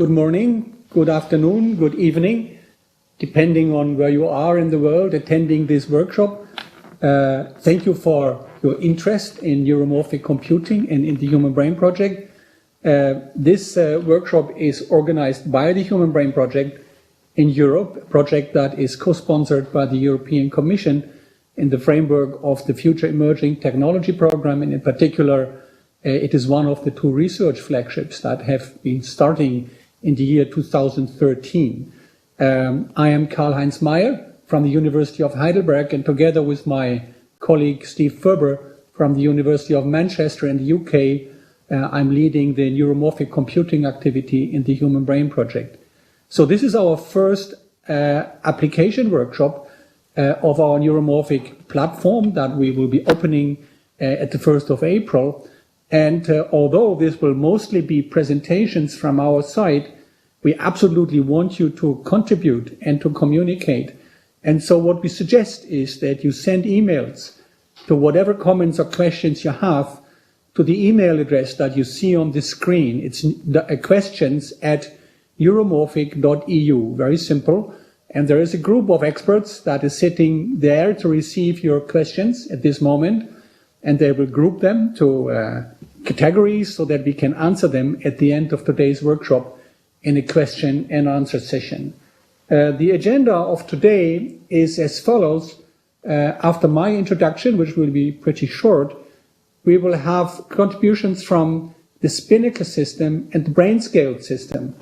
Good morning, good afternoon, good evening, depending on where you are in the world attending this workshop. Thank you for your interest in neuromorphic computing and in the Human Brain Project. This workshop is organized by the Human Brain Project in Europe, a project that is co-sponsored by the European Commission in the framework of the Future Emerging Technology Program, and in particular, it is one of the two research flagships that have been starting in the year 2013. I am Karl-Heinz Meyer from the University of Heidelberg, and together with my colleague Steve Ferber from the University of Manchester in the UK, I'm leading the neuromorphic computing activity in the Human Brain Project. So this is our first application workshop of our neuromorphic platform that we will be opening at the 1st of April. And although this will mostly be presentations from our side, we absolutely want you to contribute and to communicate. And so what we suggest is that you send emails to whatever comments or questions you have to the email address that you see on the screen. It's questions@neuromorphic.eu, very simple. And there is a group of experts that is sitting there to receive your questions at this moment. And they will group them to categories so that we can answer them at the end of today's workshop in a question and answer session. The agenda of today is as follows. After my introduction, which will be pretty short, we will have contributions from the Spinnaker system and the BrainScaleS system.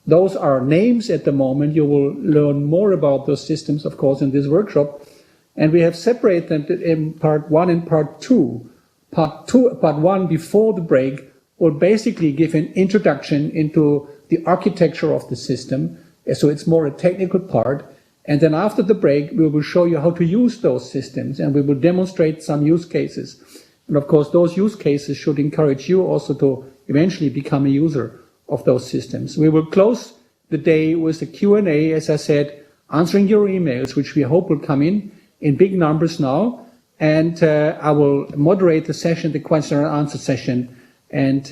Those are names at the moment. You will learn more about those systems, of course, in this workshop. And we have separated them in part 1 and part 2. Part 1 before the break will basically give an introduction into the architecture of the system. So it's more a technical part. And then after the break, we will show you how to use those systems, and we will demonstrate some use cases. And of course, those use cases should encourage you also to eventually become a user of those systems. We will close the day with a Q&A, as I said, answering your emails, which we hope will come in big numbers now. And I will moderate the session, the question and answer session. And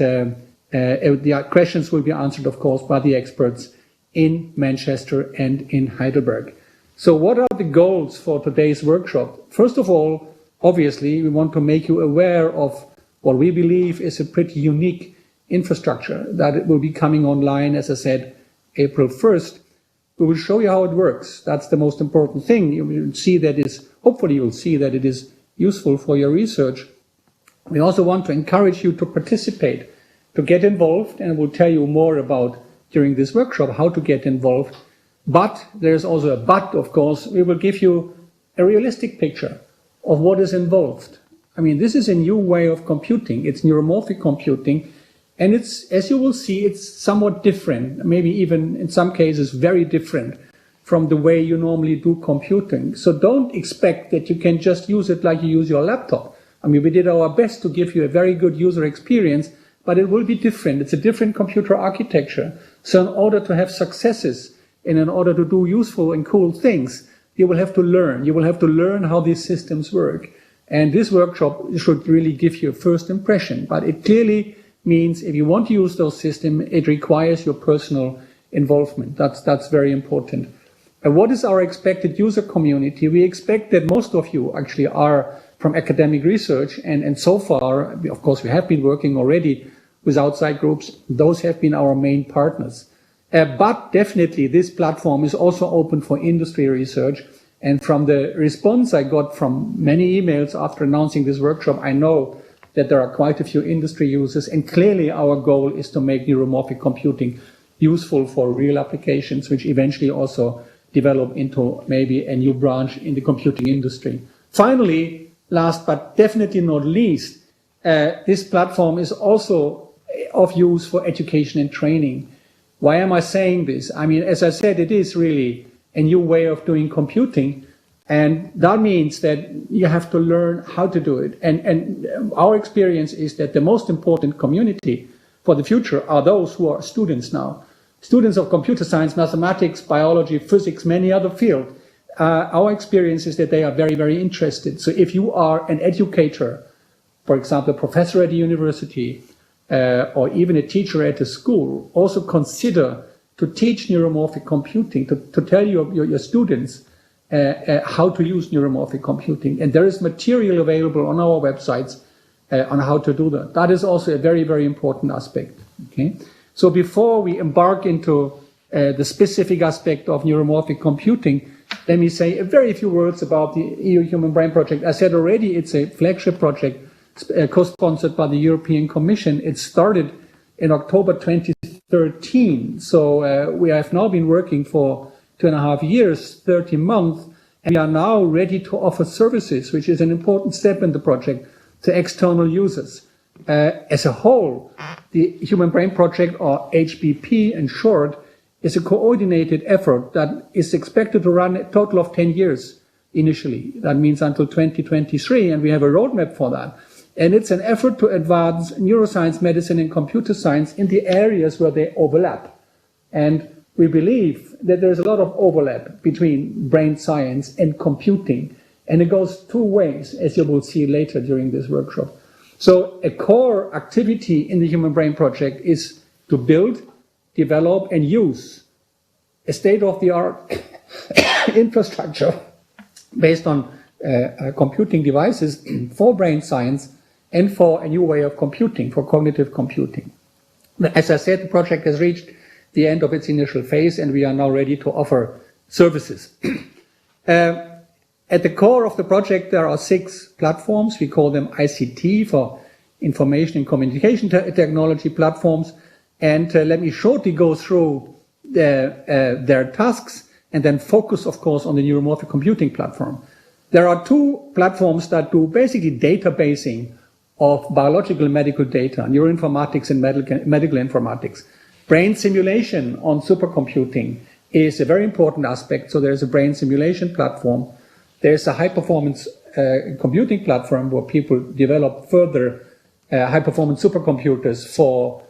the questions will be answered, of course, by the experts in Manchester and in Heidelberg. So what are the goals for today's workshop? First of all, obviously, we want to make you aware of what we believe is a pretty unique infrastructure that it will be coming online, as I said, April 1st. We will show you how it works. That's the most important thing. You will see that hopefully you'll see that it is useful for your research. We also want to encourage you to participate, to get involved, and we'll tell you more about during this workshop how to get involved. But there's also a but, of course. We will give you a realistic picture of what is involved. I mean, this is a new way of computing. It's neuromorphic computing. And it's, as you will see, it's somewhat different, maybe even in some cases very different from the way you normally do computing. So don't expect that you can just use it like you use your laptop. I mean, we did our best to give you a very good user experience, but it will be different. It's a different computer architecture. So in order to have successes and in order to do useful and cool things, you will have to learn. You will have to learn how these systems work. And this workshop should really give you a first impression, but it clearly means if you want to use those systems, it requires your personal involvement. That's very important. And what is our expected user community? We expect that most of you actually are from academic research, and so far, of course, we have been working already with outside groups. Those have been our main partners. But definitely this platform is also open for industry research. And from the response I got from many emails after announcing this workshop, I know that there are quite a few industry users, and clearly our goal is to make neuromorphic computing useful for real applications, which eventually also develop into maybe a new branch in the computing industry. Finally, last but definitely not least, this platform is also of use for education and training. Why am I saying this? I mean, as I said, it is really a new way of doing computing. And that means that you have to learn how to do it. And our experience is that the most important community for the future are those who are students now. Students of computer science, mathematics, biology, physics, many other fields. Our experience is that they are very, very interested. So if you are an educator, for example, a professor at a university, or even a teacher at a school, also consider to teach neuromorphic computing, to tell your students how to use neuromorphic computing. And there is material available on our websites on how to do that. That is also a very, very important aspect. Okay? So before we embark into the specific aspect of neuromorphic computing, let me say a very few words about the EU Human Brain Project. I said already it's a flagship project co-sponsored by the European Commission. It started in October 2013. So we have now been working for 2.5 years, 30 months, and we are now ready to offer services, which is an important step in the project, to external users. As a whole, the Human Brain Project, or HBP in short, is a coordinated effort that is expected to run a total of 10 years initially. That means until 2023, and we have a roadmap for that. And it's an effort to advance neuroscience, medicine, and computer science in the areas where they overlap. And we believe that there's a lot of overlap between brain science and computing. And it goes two ways, as you will see later during this workshop. So a core activity in the Human Brain Project is to build, develop, and use a state-of-the-art infrastructure based on computing devices for brain science and for a new way of computing, for cognitive computing. As I said, the project has reached the end of its initial phase, and we are now ready to offer services. At the core of the project, there are 6 platforms. We call them ICT, for information and communication technology platforms. And let me shortly go through their tasks and then focus, of course, on the neuromorphic computing platform. There are 2 platforms that do basically databasing of biological and medical data, neuroinformatics and medical informatics. Brain simulation on supercomputing is a very important aspect. So there's a brain simulation platform. There's a high-performance computing platform where people develop further high-performance supercomputers for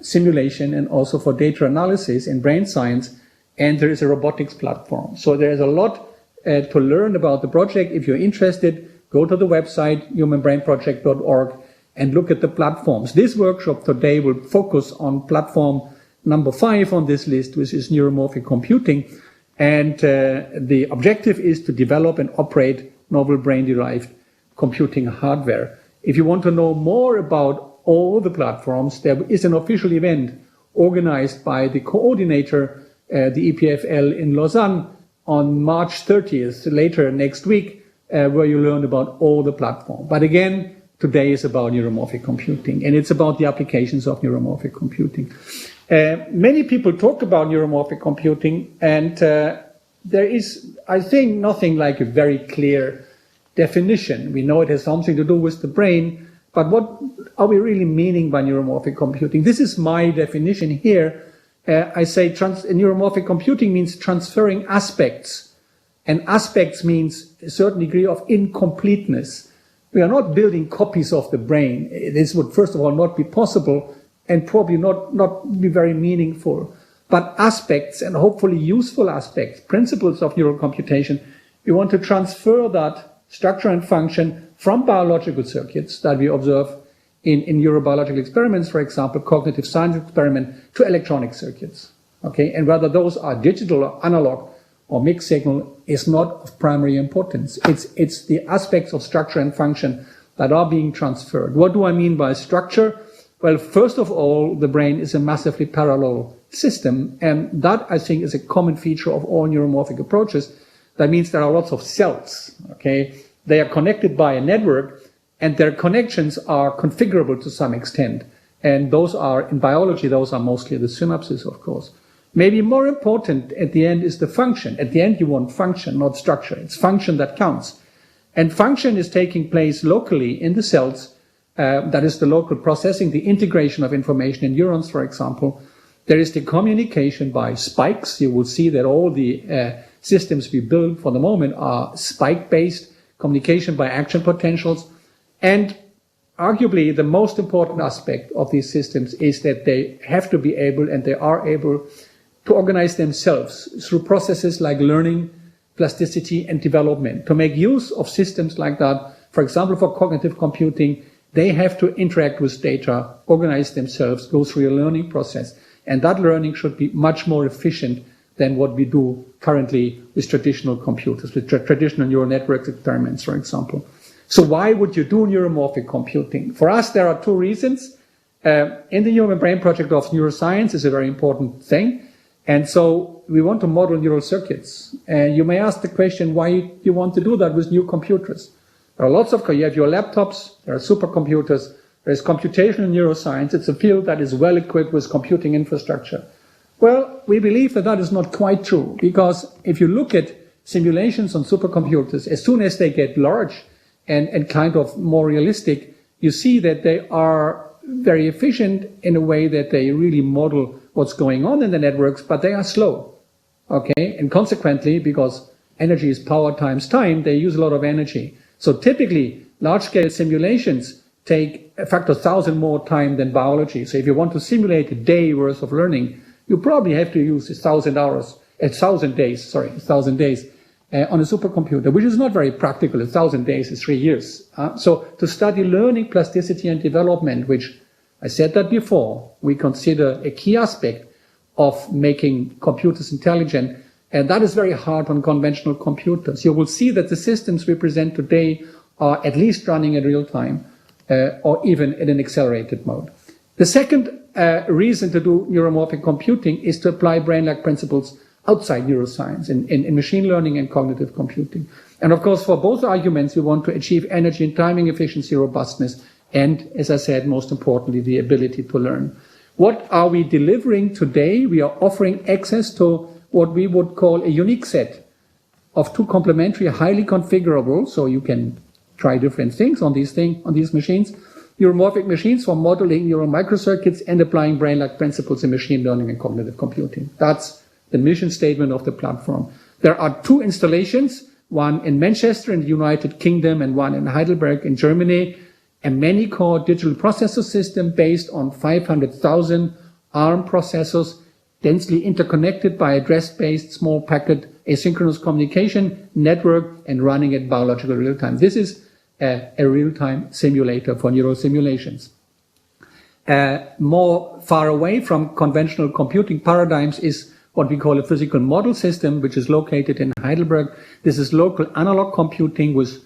simulation and also for data analysis in brain science. And there is a robotics platform. So there's a lot to learn about the project. If you're interested, go to the website, humanbrainproject.org, and look at the platforms. This workshop today will focus on platform number 5 on this list, which is neuromorphic computing. And the objective is to develop and operate novel brain-derived computing hardware. If you want to know more about all the platforms, there is an official event organized by the coordinator, the EPFL in Lausanne, on March 30th, later next week, where you learn about all the platforms. But again, today is about neuromorphic computing, and it's about the applications of neuromorphic computing. Many people talk about neuromorphic computing, and there is, I think, nothing like a very clear definition. We know it has something to do with the brain, but what are we really meaning by neuromorphic computing? This is my definition here. I say neuromorphic computing means transferring aspects, and aspects means a certain degree of incompleteness. We are not building copies of the brain. This would, first of all, not be possible and probably not be very meaningful. But aspects, and hopefully useful aspects, principles of neural computation, we want to transfer that structure and function from biological circuits that we observe in neurobiological experiments, for example, cognitive science experiment, to electronic circuits. Okay, and whether those are digital or analog or mixed signal is not of primary importance. It's the aspects of structure and function that are being transferred. What do I mean by structure? Well, first of all, the brain is a massively parallel system, and that, I think, is a common feature of all neuromorphic approaches. That means there are lots of cells, okay? They are connected by a network, and their connections are configurable to some extent. And those are, in biology, those are mostly the synapses, of course. Maybe more important at the end is the function. At the end, you want function, not structure. It's function that counts. And function is taking place locally in the cells. That is the local processing, the integration of information in neurons, for example. There is the communication by spikes. You will see that all the systems we build for the moment are spike-based, communication by action potentials. And arguably, the most important aspect of these systems is that they have to be able, and they are able, to organize themselves through processes like learning, plasticity, and development. To make use of systems like that, for example, for cognitive computing, they have to interact with data, organize themselves, go through a learning process. And that learning should be much more efficient than what we do currently with traditional computers, with traditional neural network experiments, for example. So why would you do neuromorphic computing? For us, there are two reasons. In the Human Brain Project of neuroscience is a very important thing. And so we want to model neural circuits. And you may ask the question, why you want to do that with new computers? There are lots of, you have your laptops, there are supercomputers, there is computational neuroscience. It's a field that is well equipped with computing infrastructure. Well, we believe that that is not quite true, because if you look at simulations on supercomputers, as soon as they get large and kind of more realistic, you see that they are very efficient in a way that they really model what's going on in the networks, but they are slow. Okay, and consequently, because energy is power times time, they use a lot of energy. So typically, large-scale simulations take a factor 1,000 more time than biology. So if you want to simulate a day worth of learning, you probably have to use 1,000 days on a supercomputer, which is not very practical. 1,000 days is 3 years. So to study learning, plasticity, and development, which I said that before, we consider a key aspect of making computers intelligent, and that is very hard on conventional computers. You will see that the systems we present today are at least running in real time, or even in an accelerated mode. The second reason to do neuromorphic computing is to apply brain-like principles outside neuroscience, in machine learning and cognitive computing. And of course, for both arguments, we want to achieve energy and timing efficiency, robustness, and, as I said, most importantly, the ability to learn. What are we delivering today? We are offering access to what we would call a unique set of two complementary, highly configurable, so you can try different things on these machines, neuromorphic machines for modeling neural microcircuits and applying brain-like principles in machine learning and cognitive computing. That's the mission statement of the platform. There are two installations, one in Manchester in the United Kingdom and one in Heidelberg in Germany, a many-core digital processor system based on 500,000 ARM processors, densely interconnected by address-based small packet asynchronous communication network and running at biological real-time. This is a real-time simulator for neural simulations. More far away from conventional computing paradigms is what we call a physical model system, which is located in Heidelberg. This is local analog computing with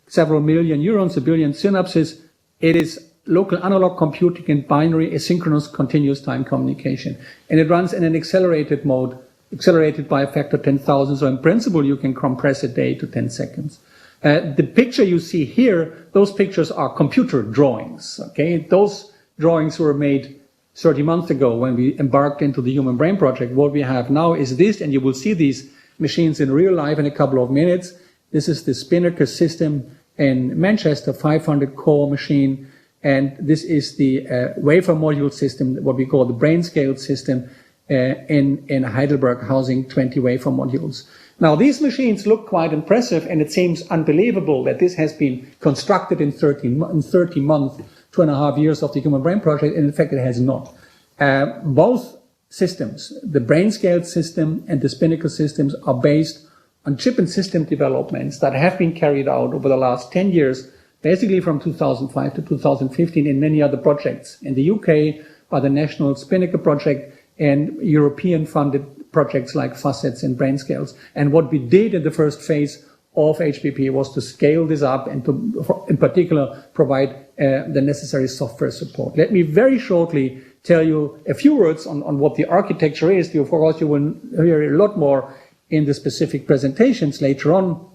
several million neurons, a billion synapses. It is local analog computing in binary asynchronous continuous time communication. And it runs in an accelerated mode, accelerated by a factor 10,000. So in principle, you can compress a day to 10 seconds. The picture you see here, those pictures are computer drawings. Okay, those drawings were made 30 months ago when we embarked into the Human Brain Project. What we have now is this, and you will see these machines in real life in a couple of minutes. This is the Spinnaker system in Manchester, 500 core machine. And this is the wafer module system, what we call the BrainScaleS system in Heidelberg, housing 20 wafer modules. Now, these machines look quite impressive, and it seems unbelievable that this has been constructed in 30 months, 2.5 years of the Human Brain Project, and in fact, it has not. Both systems, the BrainScaleS system and the Spinnaker systems, are based on chip and system developments that have been carried out over the last 10 years, basically from 2005 to 2015 in many other projects. In the UK, by the National Spinnaker project, and European-funded projects like Facets and BrainScaleS. And what we did in the first phase of HBP was to scale this up and to, in particular, provide the necessary software support. Let me very shortly tell you a few words on what the architecture is. Of course, you will hear a lot more in the specific presentations later on.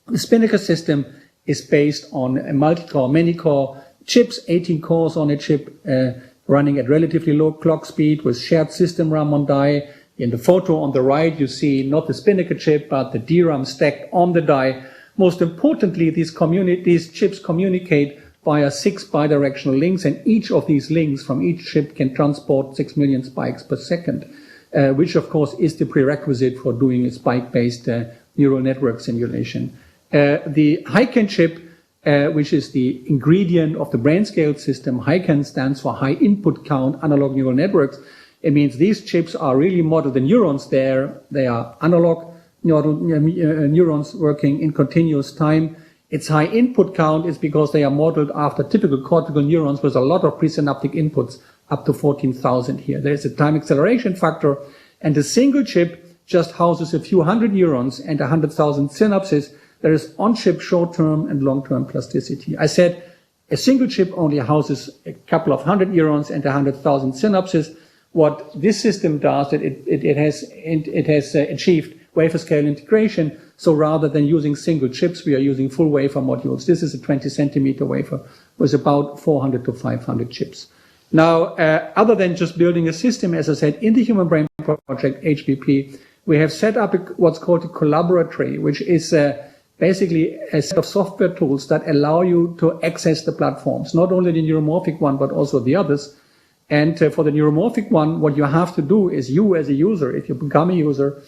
The Spinnaker system is based on a multi-core, many-core chips, 18 cores on a chip, running at relatively low clock speed with shared system RAM on die. In the photo on the right, you see not the Spinnaker chip, but the DRAM stacked on the die. Most importantly, these chips communicate via 6 bidirectional links, and each of these links from each chip can transport 6 million spikes per second, which of course is the prerequisite for doing a spike-based neural network simulation. The HiCAN chip, which is the ingredient of the BrainScaleS system, HiCAN stands for High Input Count Analog Neural Networks. It means these chips are really modeled the neurons there. They are analog neurons working in continuous time. Its high input count is because they are modeled after typical cortical neurons with a lot of presynaptic inputs up to 14,000 here. There's a time acceleration factor, and a single chip just houses a few hundred neurons and 100,000 synapses. There is on-chip short-term and long-term plasticity. I said a single chip only houses a couple of hundred neurons and 100,000 synapses. What this system does, it has achieved wafer-scale integration. So rather than using single chips, we are using full wafer modules. This is a 20 centimeter wafer with about 400 to 500 chips. Now, other than just building a system, as I said, in the Human Brain Project, HBP, we have set up what's called a collaboratory, which is basically a set of software tools that allow you to access the platforms, not only the neuromorphic one, but also the others. And for the neuromorphic one, what you have to do is you as a user, if you become a user,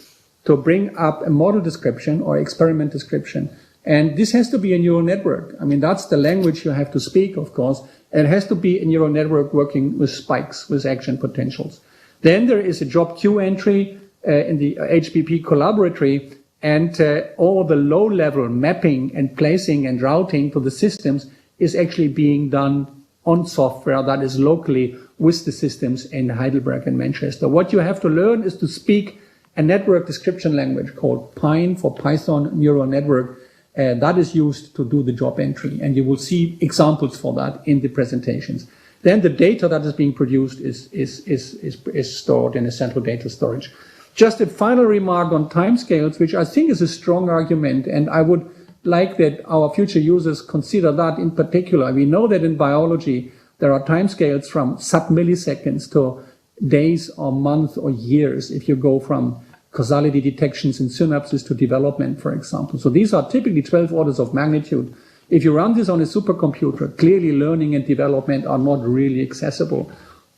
to bring up a model description or experiment description. And this has to be a neural network. I mean, that's the language you have to speak, of course. And it has to be a neural network working with spikes, with action potentials. Then there is a job queue entry in the HBP collaboratory, and all the low-level mapping and placing and routing to the systems is actually being done on software that is locally with the systems in Heidelberg and Manchester. What you have to learn is to speak a network description language called PyNN for Python Neural Network. That is used to do the job entry, and you will see examples for that in the presentations. Then the data that is being produced is stored in a central data storage. Just a final remark on timescales, which I think is a strong argument, and I would like that our future users consider that in particular. We know that in biology there are timescales from sub-milliseconds to days or months or years if you go from causality detections in synapses to development, for example. So these are typically 12 orders of magnitude. If you run this on a supercomputer, clearly learning and development are not really accessible.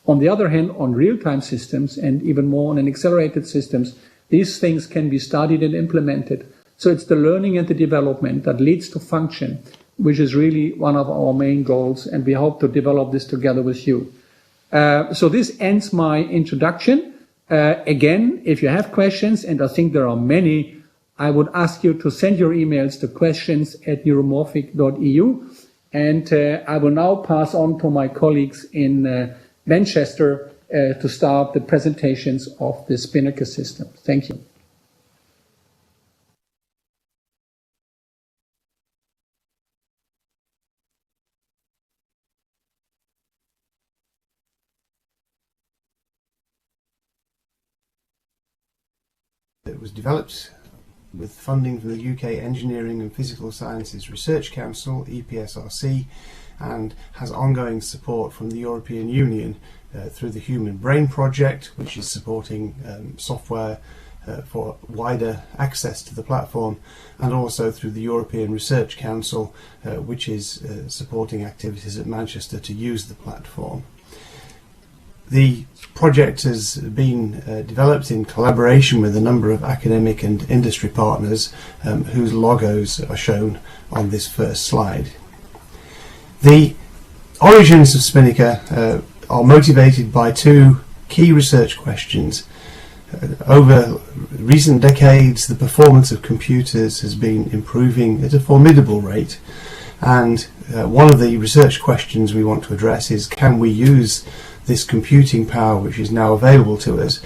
On the other hand, on real-time systems and even more on accelerated systems, these things can be studied and implemented. So it's the learning and the development that leads to function, which is really one of our main goals, and we hope to develop this together with you. So this ends my introduction. Again, if you have questions, and I think there are many, I would ask you to send your emails to questions@neuromorphic.eu. And I will now pass on to my colleagues in Manchester to start the presentations of the Spinnaker system. Thank you. It was developed with funding from the UK Engineering and Physical Sciences Research Council, EPSRC, and has ongoing support from the European Union through the Human Brain Project, which is supporting software for wider access to the platform, and also through the European Research Council, which is supporting activities at Manchester to use the platform. The project has been developed in collaboration with a number of academic and industry partners whose logos are shown on this first slide. The origins of Spinnaker are motivated by two key research questions. Over recent decades, the performance of computers has been improving at a formidable rate, and one of the research questions we want to address is, can we use this computing power which is now available to us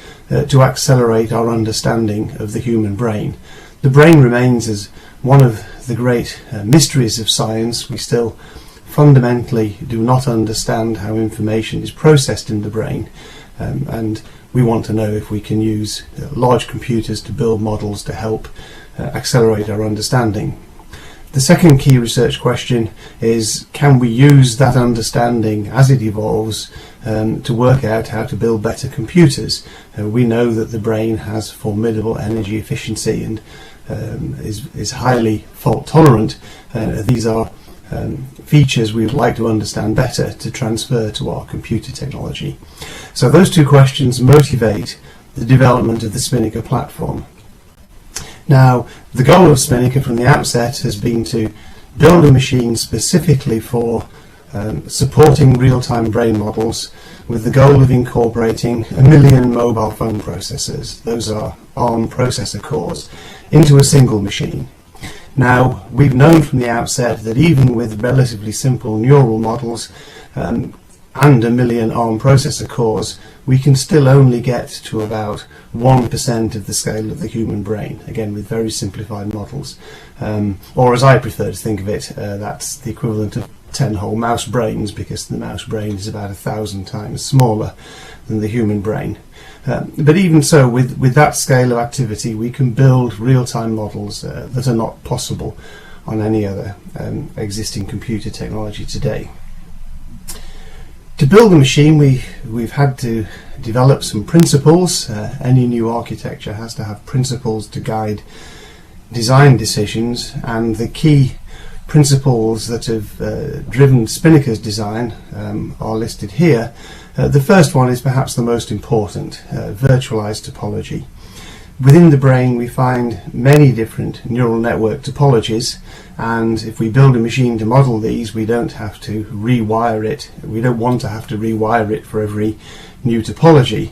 to accelerate our understanding of the human brain? The brain remains as one of the great mysteries of science. We still fundamentally do not understand how information is processed in the brain, and we want to know if we can use large computers to build models to help accelerate our understanding. The second key research question is, can we use that understanding as it evolves to work out how to build better computers? We know that the brain has formidable energy efficiency and is highly fault tolerant. These are features we would like to understand better to transfer to our computer technology. So those two questions motivate the development of the Spinnaker platform. Now, the goal of Spinnaker from the outset has been to build a machine specifically for supporting real-time brain models, with the goal of incorporating 1 million mobile phone processors, those are ARM processor cores, into a single machine. Now, we've known from the outset that even with relatively simple neural models, and a million ARM processor cores, we can still only get to about 1% of the scale of the human brain, again with very simplified models. Or as I prefer to think of it, that's the equivalent of 10 whole mouse brains, because the mouse brain is about 1,000 times smaller than the human brain. But even so, with that scale of activity, we can build real-time models that are not possible on any other existing computer technology today. To build a machine, we've had to develop some principles. Any new architecture has to have principles to guide design decisions, and the key principles that have driven Spinnaker's design are listed here. The first one is perhaps the most important, virtualized topology. Within the brain we find many different neural network topologies, and if we build a machine to model these, we don't have to rewire it. We don't want to have to rewire it for every new topology.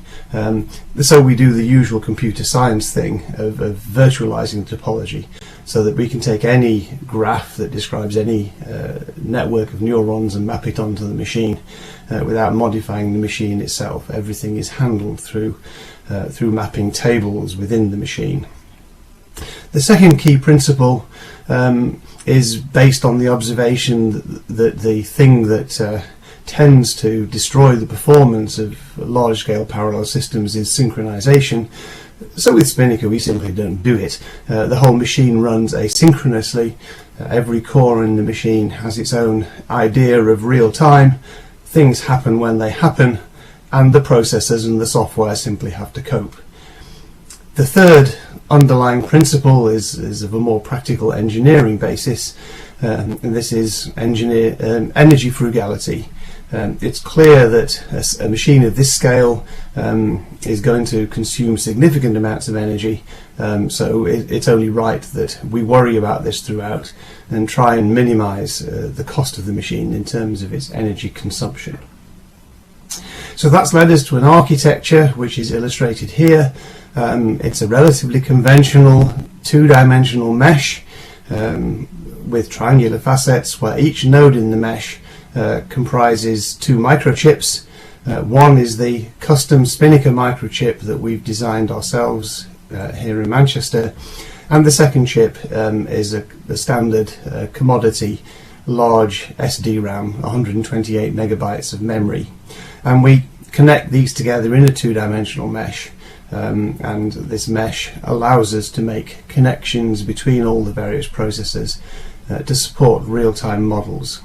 So we do the usual computer science thing of virtualizing the topology, so that we can take any graph that describes any network of neurons and map it onto the machine without modifying the machine itself. Everything is handled through mapping tables within the machine. The second key principle is based on the observation that the thing that tends to destroy the performance of large-scale parallel systems is synchronization. So with Spinnaker we simply don't do it. The whole machine runs asynchronously. Every core in the machine has its own idea of real time. Things happen when they happen, and the processors and the software simply have to cope. The third underlying principle is of a more practical engineering basis, and this is energy frugality. It's clear that a machine of this scale is going to consume significant amounts of energy, so it's only right that we worry about this throughout and try and minimize the cost of the machine in terms of its energy consumption. So that's led us to an architecture which is illustrated here. It's a relatively conventional two-dimensional mesh with triangular facets, where each node in the mesh comprises two microchips. One is the custom Spinnaker microchip that we've designed ourselves here in Manchester, and the second chip is a standard commodity large SDRAM, 128 megabytes of memory, and we connect these together in a two-dimensional mesh, and this mesh allows us to make connections between all the various processors to support real-time models.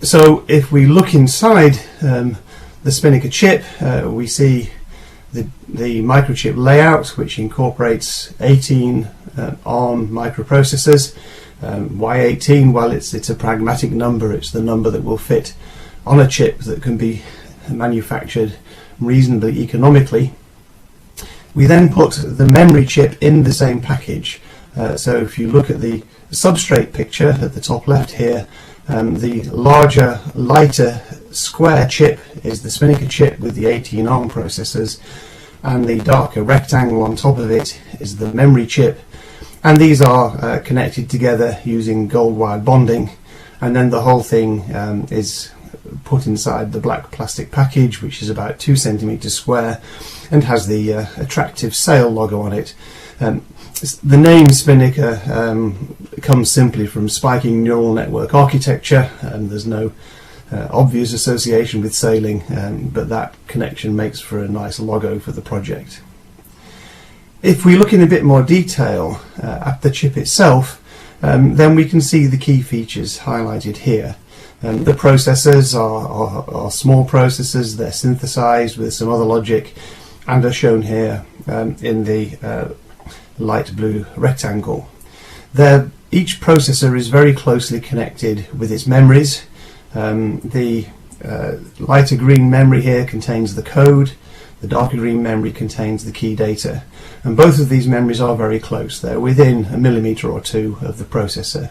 So if we look inside the Spinnaker chip, we see the microchip layout, which incorporates 18 ARM microprocessors. Why 18? Well, it's a pragmatic number. It's the number that will fit on a chip that can be manufactured reasonably economically. We then put the memory chip in the same package. So if you look at the substrate picture at the top left here, the larger, lighter square chip is the Spinnaker chip with the 18 ARM processors, and the darker rectangle on top of it is the memory chip, and these are connected together using gold wire bonding, and then the whole thing is put inside the black plastic package, which is about 2 centimeters square and has the attractive sail logo on it. The name Spinnaker comes simply from spiking neural network architecture, and there's no obvious association with sailing, but that connection makes for a nice logo for the project. If we look in a bit more detail at the chip itself, then we can see the key features highlighted here. The processors are small processors. They're synthesized with some other logic and are shown here in the light blue rectangle. Each processor is very closely connected with its memories. The lighter green memory here contains the code. The darker green memory contains the key data, and both of these memories are very close. They're within a millimeter or two of the processor.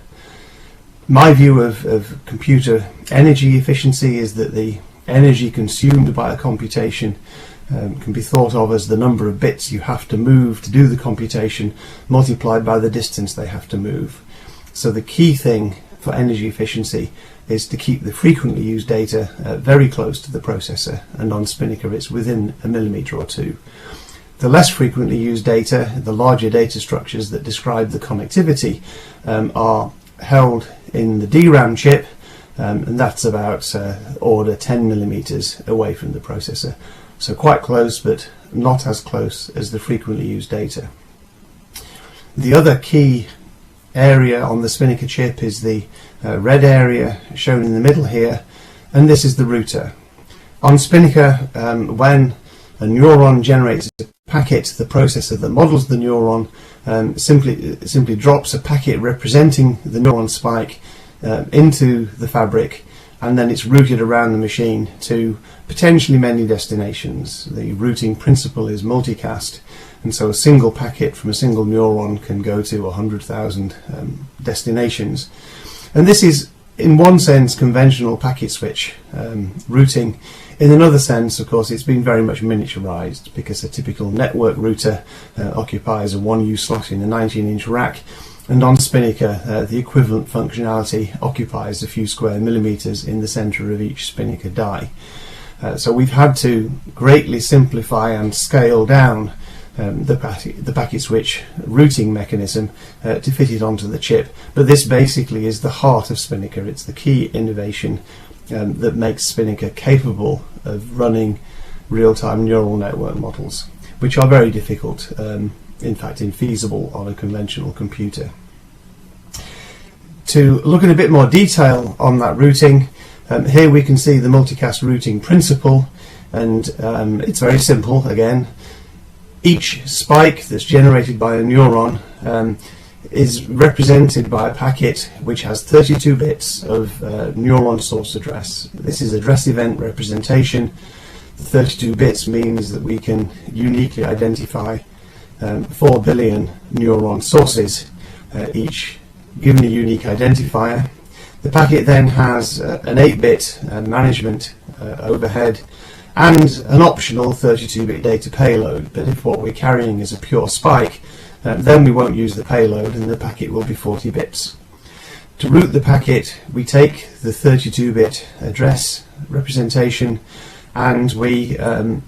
My view of computer energy efficiency is that the energy consumed by a computation can be thought of as the number of bits you have to move to do the computation multiplied by the distance they have to move. So the key thing for energy efficiency is to keep the frequently used data very close to the processor, and on Spinnaker it's within a millimetre or two. The less frequently used data, the larger data structures that describe the connectivity, are held in the DRAM chip, and that's about order 10 millimetres away from the processor. So quite close, but not as close as the frequently used data. The other key area on the Spinnaker chip is the red area shown in the middle here, and this is the router. On Spinnaker, when a neuron generates a packet, the processor that models the neuron simply drops a packet representing the neuron spike into the fabric, and then it's routed around the machine to potentially many destinations. The routing principle is multicast, and so a single packet from a single neuron can go to 100,000 destinations. And this is, in one sense, conventional packet switch routing. In another sense, of course, it's been very much miniaturized, because a typical network router occupies a 1U slot in a 19-inch rack, and on Spinnaker the equivalent functionality occupies a few square millimeters in the center of each Spinnaker die. So we've had to greatly simplify and scale down the packet switch routing mechanism to fit it onto the chip, but this basically is the heart of Spinnaker. It's the key innovation that makes Spinnaker capable of running real-time neural network models, which are very difficult, in fact infeasible on a conventional computer. To look at a bit more detail on that routing, here we can see the multicast routing principle, and it's very simple again. Each spike that's generated by a neuron is represented by a packet which has 32 bits of neuron source address. This is address event representation. The 32 bits means that we can uniquely identify 4 billion neuron sources, each given a unique identifier. The packet then has an 8-bit management overhead and an optional 32-bit data payload, but if what we're carrying is a pure spike, then we won't use the payload and the packet will be 40 bits. To route the packet, we take the 32-bit address representation and we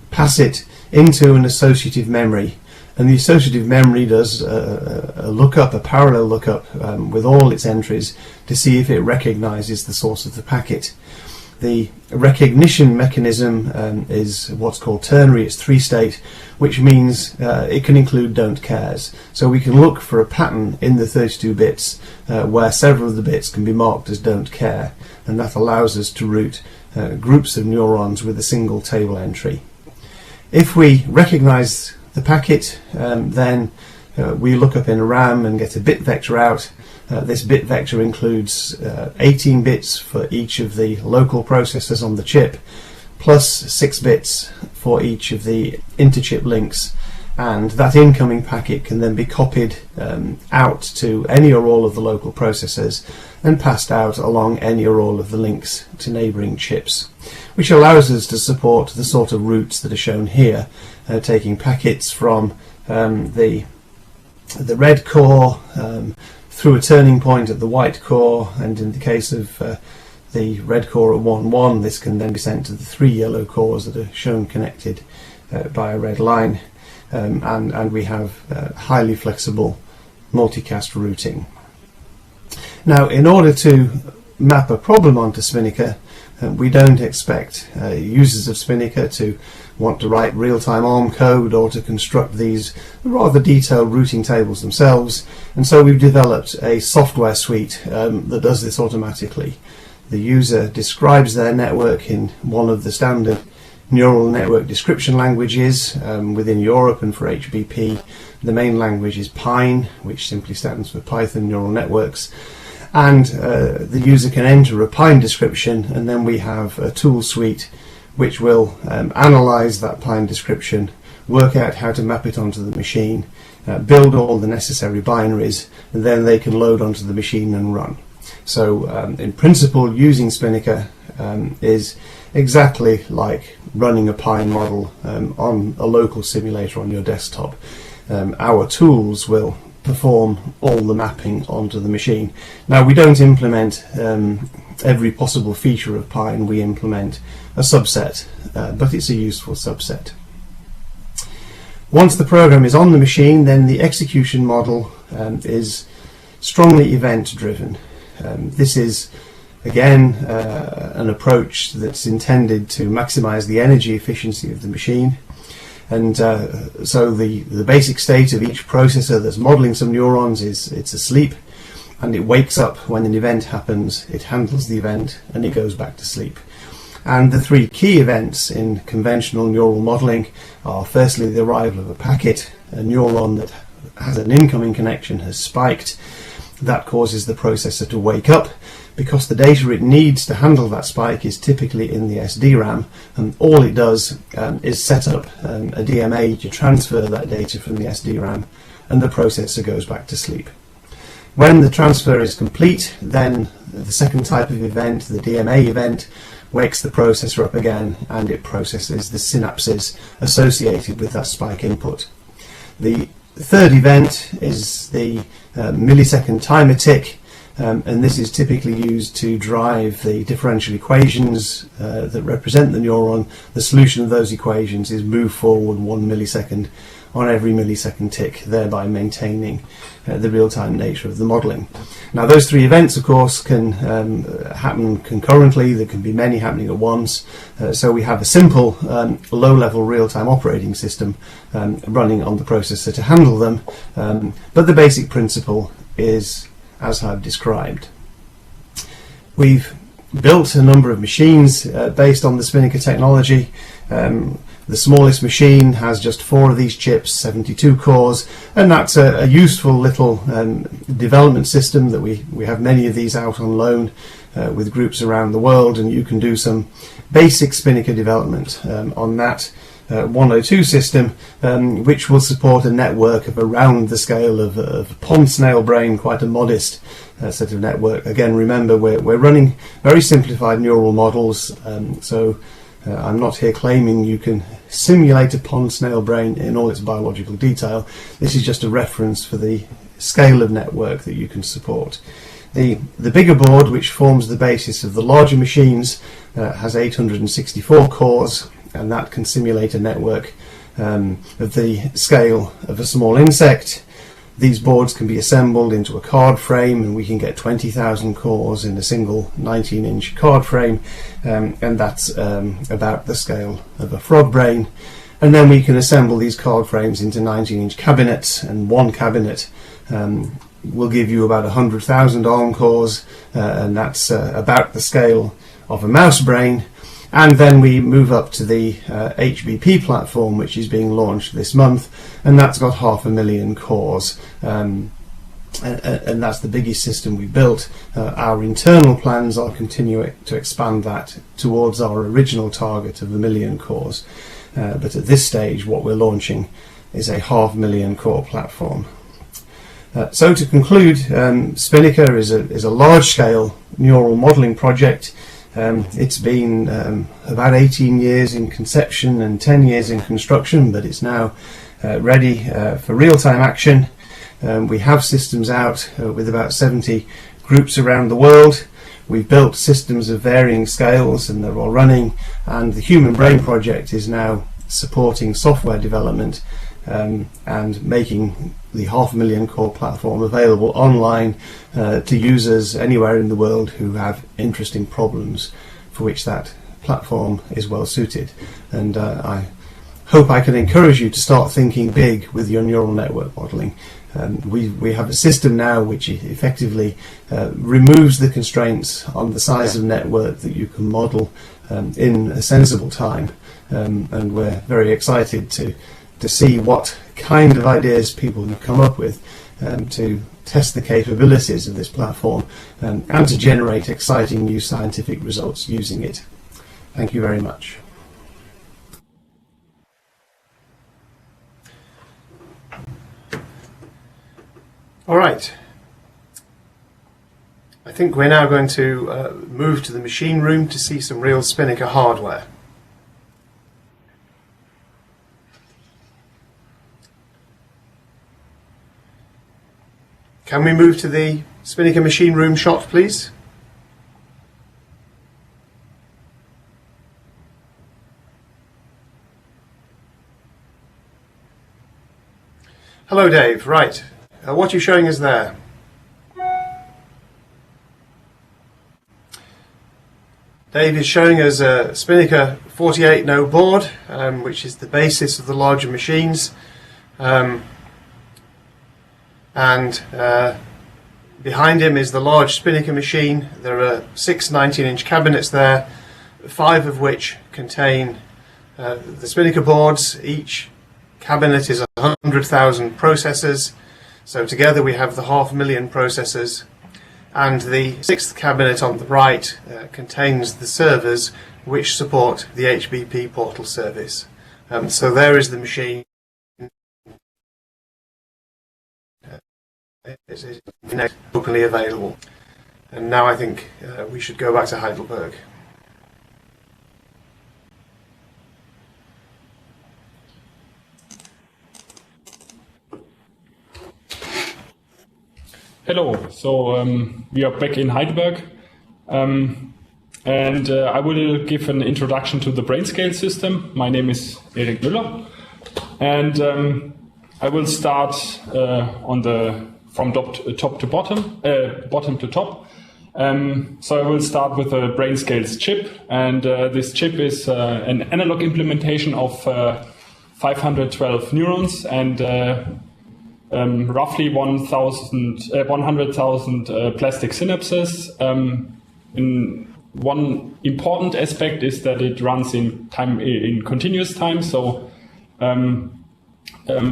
pass it into an associative memory, and the associative memory does a lookup, a parallel lookup with all its entries to see if it recognizes the source of the packet. The recognition mechanism is what's called ternary. It's 3-state, which means it can include don't cares. So we can look for a pattern in the 32 bits where several of the bits can be marked as don't care, and that allows us to route groups of neurons with a single table entry. If we recognize the packet, then we look up in RAM and get a bit vector out. This bit vector includes 18 bits for each of the local processors on the chip, plus 6 bits for each of the interchip links, and that incoming packet can then be copied out to any or all of the local processors and passed out along any or all of the links to neighbouring chips, which allows us to support the sort of routes that are shown here, taking packets from the red core through a turning point at the white core, and in the case of the red core at 1,1, this can then be sent to the 3 yellow cores that are shown connected by a red line, and we have highly flexible multicast routing. Now, in order to map a problem onto Spinnaker, we don't expect users of Spinnaker to want to write real-time ARM code or to construct these rather detailed routing tables themselves, and so we've developed a software suite that does this automatically. The user describes their network in one of the standard neural network description languages. Within Europe and for HBP, the main language is PyNN, which simply stands for Python Neural Networks, and the user can enter a PyNN description, and then we have a tool suite which will analyze that PyNN description, work out how to map it onto the machine, build all the necessary binaries, and then they can load onto the machine and run. So in principle, using Spinnaker is exactly like running a PyNN model on a local simulator on your desktop. Our tools will perform all the mapping onto the machine. Now, we don't implement every possible feature of Pi, and we implement a subset, but it's a useful subset. Once the program is on the machine, then the execution model is strongly event driven. This is again an approach that's intended to maximize the energy efficiency of the machine. And so the basic state of each processor that's modeling some neurons is it's asleep, and it wakes up when an event happens, it handles the event, and it goes back to sleep. And the three key events in conventional neural modeling are firstly the arrival of a packet. A neuron that has an incoming connection has spiked. That causes the processor to wake up, because the data it needs to handle that spike is typically in the SDRAM, and all it does is set up a DMA to transfer that data from the SDRAM, and the processor goes back to sleep. When the transfer is complete, then the second type of event, the DMA event, wakes the processor up again, and it processes the synapses associated with that spike input. The third event is the millisecond timer tick, and this is typically used to drive the differential equations that represent the neuron. The solution of those equations is moved forward 1 millisecond on every millisecond tick, thereby maintaining the real-time nature of the modeling. Now, those three events, of course, can happen concurrently. There can be many happening at once. So we have a simple low-level real-time operating system running on the processor to handle them. But the basic principle is as I've described. We've built a number of machines based on the Spinnaker technology. The smallest machine has just 4 of these chips, 72 cores, and that's a useful little development system that we have many of these out on loan with groups around the world, and you can do some basic Spinnaker development on that 102 system, which will support a network of around the scale of a pond snail brain, quite a modest set of network. Again, remember, we're running very simplified neural models, so I'm not here claiming you can simulate a pond snail brain in all its biological detail. This is just a reference for the scale of network that you can support. The bigger board, which forms the basis of the larger machines, has 864 cores, and that can simulate a network of the scale of a small insect. These boards can be assembled into a card frame, and we can get 20,000 cores in a single 19-inch card frame, and that's about the scale of a frog brain. And then we can assemble these card frames into 19-inch cabinets, and one cabinet will give you about 100,000 ARM cores, and that's about the scale of a mouse brain. And then we move up to the HBP platform, which is being launched this month, and that's got 500,000 cores, and that's the biggest system we've built. Our internal plans are continuing to expand that towards our original target of 1 million cores, but at this stage what we're launching is a 500,000 core platform. So to conclude, Spinnaker is a large-scale neural modeling project. It's been about 18 years in conception and 10 years in construction, but it's now ready for real-time action. We have systems out with about 70 groups around the world. We've built systems of varying scales, and they're all running, and the Human Brain Project is now supporting software development and making the 500,000 core platform available online to users anywhere in the world who have interesting problems for which that platform is well suited. And I hope I can encourage you to start thinking big with your neural network modeling. We have a system now which effectively removes the constraints on the size of network that you can model in a sensible time, and we're very excited to see what kind of ideas people can come up with to test the capabilities of this platform and to generate exciting new scientific results using it. Thank you very much. All right. I think we're now going to move to the machine room to see some real Spinnaker hardware. Can we move to the Spinnaker machine room shot, please? Hello, Dave. Right. What are you showing us there? Dave is showing us a Spinnaker 48 node board, which is the basis of the larger machines. Behind him is the large Spinnaker machine. There are 6 19-inch cabinets there, 5 of which contain the Spinnaker boards. Each cabinet is 100,000 processors, so together we have the 500,000 processors, and the 6th cabinet on the right contains the servers which support the HBP portal service. So there is the machine. It's openly available, and now I think we should go back to Heidelberg. Hello, so we are back in Heidelberg, and I will give an introduction to the BrainScale system. My name is Erik Müller, and I will start from top to bottom, bottom to top. So I will start with a BrainScaleS chip, and this chip is an analog implementation of 512 neurons and roughly 100,000 plastic synapses. One important aspect is that it runs in continuous time, so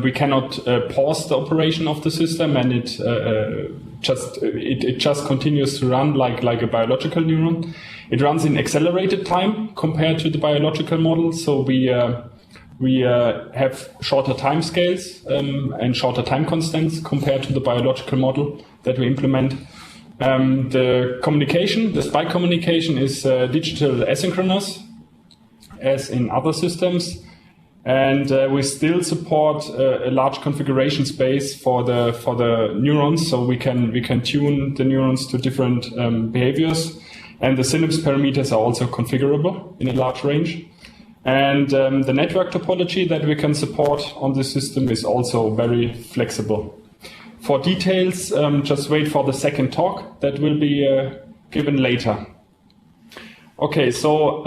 we cannot pause the operation of the system, and it just continues to run like a biological neuron. It runs in accelerated time compared to the biological model, so we have shorter time scales and shorter time constants compared to the biological model that we implement. The communication, the spike communication, is digital asynchronous, as in other systems, and we still support a large configuration space for the neurons, so we can tune the neurons to different behaviors, and the synapse parameters are also configurable in a large range. And the network topology that we can support on this system is also very flexible. For details, just wait for the second talk that will be given later. Okay, so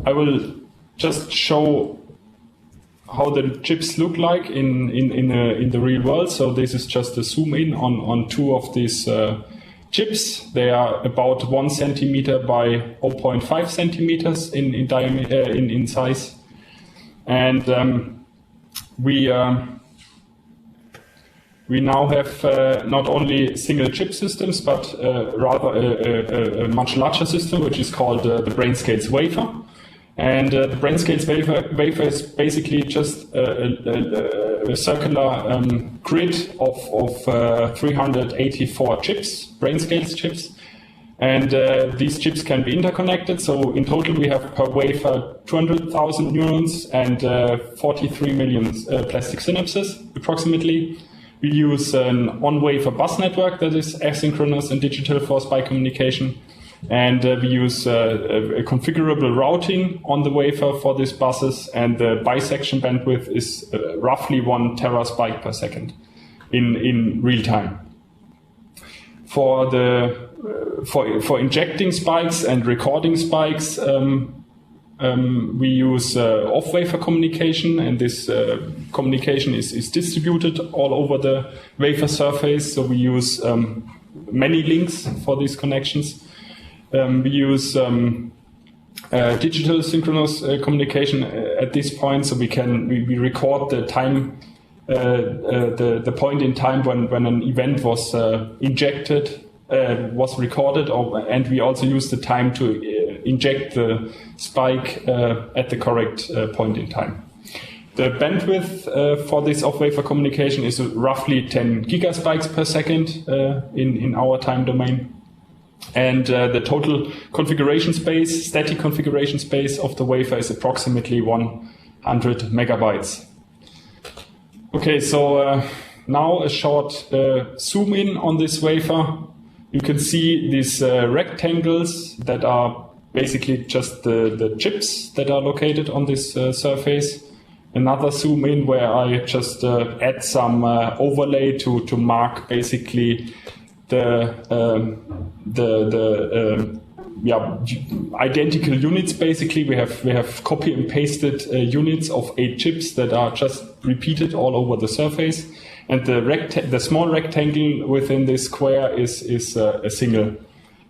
I will just show how the chips look like in the real world. So this is just a zoom in on 2 of these chips. They are about 1 centimeter by 0.5 centimeters in diameter, in size, and we now have not only single chip systems, but rather a much larger system, which is called the BrainScaleS wafer. And the BrainScaleS wafer is basically just a circular grid of 384 chips, BrainScaleS chips. And these chips can be interconnected. So in total, we have per wafer 200,000 neurons and 43 million plastic synapses, approximately. We use an on-wafer bus network that is asynchronous and digital for spike communication. And we use a configurable routing on the wafer for these buses, and the bisection bandwidth is roughly 1 teraspike per second in real time. For injecting spikes and recording spikes, we use off-wafer communication, and this communication is distributed all over the wafer surface. So we use many links for these connections. We use digital synchronous communication at this point, so we record the time, the point in time when an event was injected, was recorded, and we also use the time to inject the spike at the correct point in time. The bandwidth for this off-wafer communication is roughly 10 gigaspikes per second in our time domain. And the total configuration space, static configuration space of the wafer is approximately 100 megabytes. Okay, so now a short zoom in on this wafer. You can see these rectangles that are basically just the chips that are located on this surface. Another zoom in where I just add some overlay to mark basically the identical units. Basically, we have copy and pasted units of 8 chips that are just repeated all over the surface, and the small rectangle within this square is a single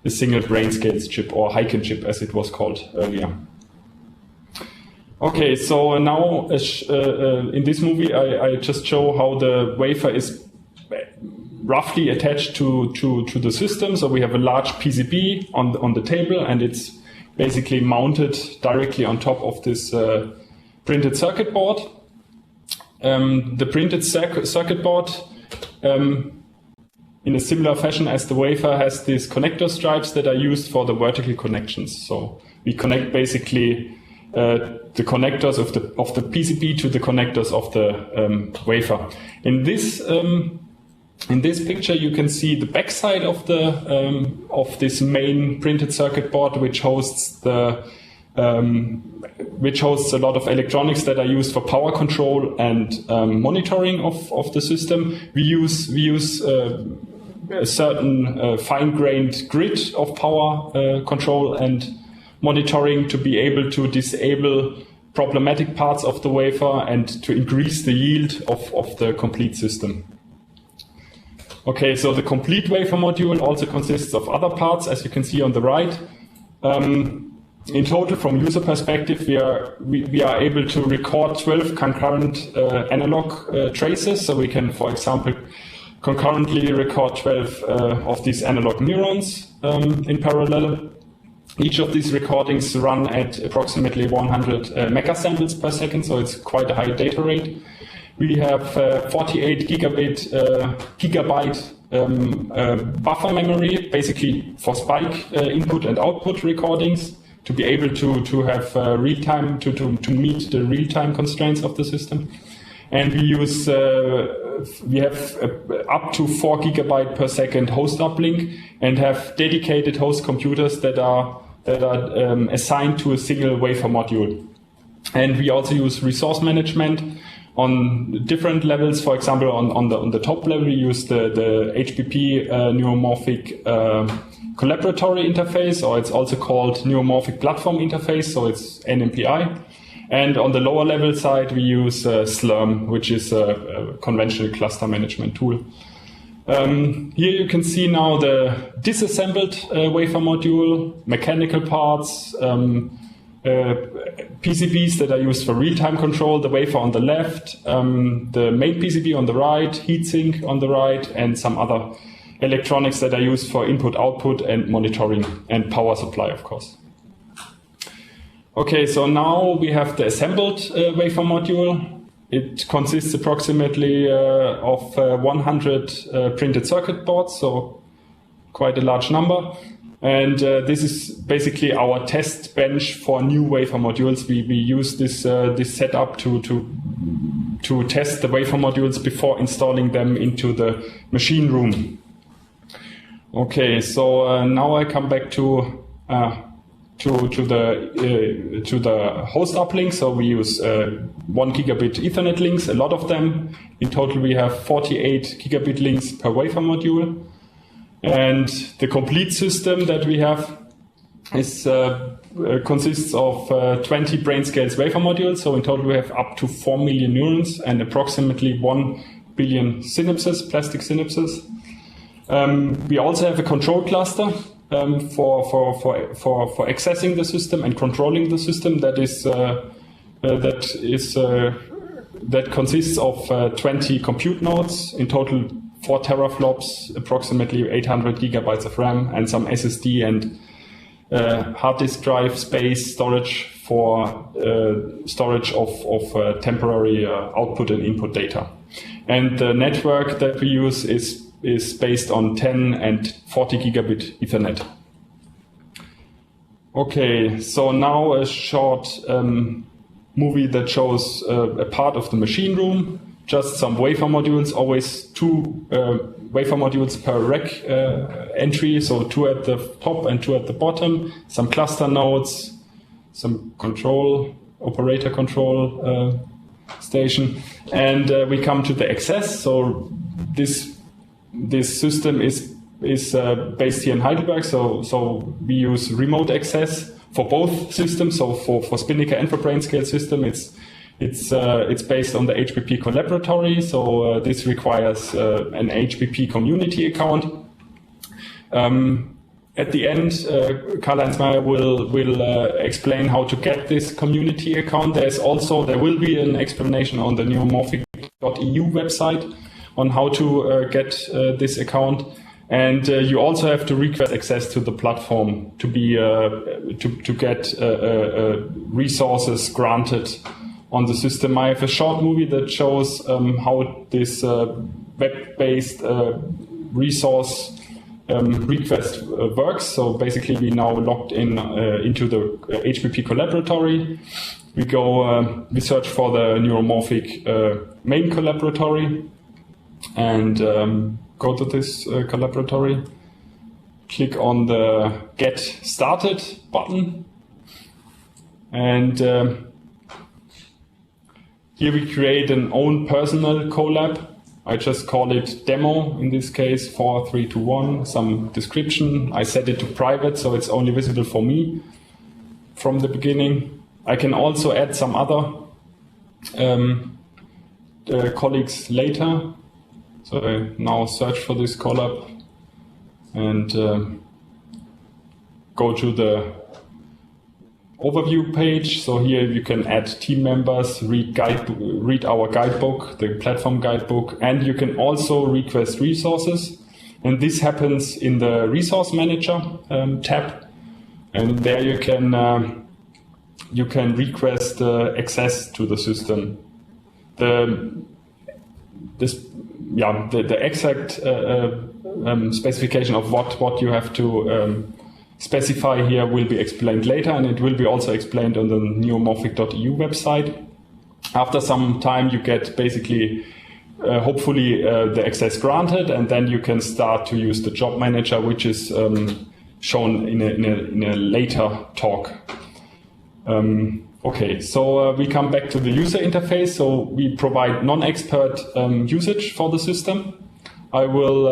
BrainScaleS chip, or HiCan chip as it was called earlier. Okay, so now in this movie I just show how the wafer is roughly attached to the system. So we have a large PCB on the table, and it's basically mounted directly on top of this printed circuit board. The printed circuit board, in a similar fashion as the wafer, has these connector stripes that are used for the vertical connections. So we connect basically the connectors of the PCB to the connectors of the wafer. In this picture, you can see the backside of this main printed circuit board, which hosts a lot of electronics that are used for power control and monitoring of the system. We use a certain fine-grained grid of power control and monitoring to be able to disable problematic parts of the wafer and to increase the yield of the complete system. Okay, so the complete wafer module also consists of other parts, as you can see on the right. In total, from user perspective, we are able to record 12 concurrent analog traces. So we can, for example, concurrently record 12 of these analog neurons in parallel. Each of these recordings run at approximately 100 megasamples per second, so it's quite a high data rate. We have 48 gigabyte buffer memory, basically for spike input and output recordings, to be able to have real time, to meet the real time constraints of the system. And we use we have up to 4 gigabyte per second host uplink, and have dedicated host computers that are assigned to a single wafer module. And we also use resource management on different levels. For example, on the top level, we use the HBP Neuromorphic collaboratory interface, or it's also called Neuromorphic platform interface, so it's NMPI. And on the lower level side, we use Slurm, which is a conventional cluster management tool. Here you can see now the disassembled wafer module, mechanical parts, PCBs that are used for real-time control, the wafer on the left, the main PCB on the right, heatsink on the right, and some other electronics that are used for input, output, and monitoring, and power supply, of course. Okay, so now we have the assembled wafer module. It consists approximately of 100 printed circuit boards, so quite a large number. And this is basically our test bench for new wafer modules. We use this setup to test the wafer modules before installing them into the machine room. Okay, so now I come back to the host uplink. So we use 1 gigabit Ethernet links, a lot of them. In total, we have 48 gigabit links per wafer module. And the complete system that we have is consists of 20 BrainScaleS wafer modules. So in total, we have up to 4 million neurons and approximately 1 billion synapses, plastic synapses. We also have a control cluster for accessing the system and controlling the system that consists of 20 compute nodes, in total 4 teraflops, approximately 800 gigabytes of RAM, and some SSD and hard disk drive space storage for storage of temporary output and input data. And the network that we use is based on 10 and 40 gigabit Ethernet. Okay, so now a short movie that shows a part of the machine room. just some wafer modules, always 2 wafer modules per rack entry, so 2 at the top and 2 at the bottom, some cluster nodes, some operator control station, and we come to the access. So this system is based here in Heidelberg, so we use remote access for both systems. So for Spinnaker and for BrainScale system, it's based on the HBP collaboratory. So this requires an HBP community account. At the end, Karl-Heinz Meyer will explain how to get this community account. There will be an explanation on the neuromorphic.eu website on how to get this account. And you also have to request access to the platform to be to get resources granted on the system. I have a short movie that shows how this web-based resource request works. So basically, we now logged in into the HBP collaboratory. We go, we search for the Neuromorphic main collaboratory, and go to this collaboratory. Click on the Get Started button, and here we create an own personal collab. I just call it demo, in this case 4321, some description. I set it to private, so it's only visible for me from the beginning. I can also add some other colleagues later. So I now search for this collab and go to the overview page. So here you can add team members, read our guidebook, the platform guidebook, and you can also request resources. And this happens in the Resource Manager tab, and there you can request access to the system. The exact specification of what you have to specify here will be explained later, and it will be also explained on the neuromorphic.eu website. After some time, you get basically, hopefully, the access granted, and then you can start to use the job manager, which is shown in a later talk. Okay, so we come back to the user interface. So we provide non-expert usage for the system. I will,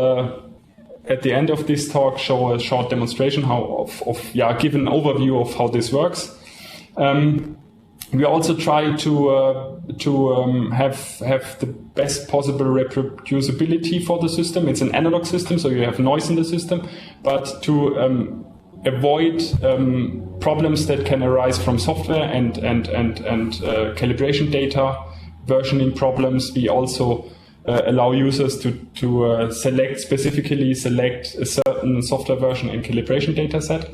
at the end of this talk, show a short demonstration give an overview of how this works. We also try to have the best possible reproducibility for the system. It's an analog system, so you have noise in the system, but to avoid problems that can arise from software and calibration data, versioning problems, we also allow users to specifically select a certain software version and calibration data set.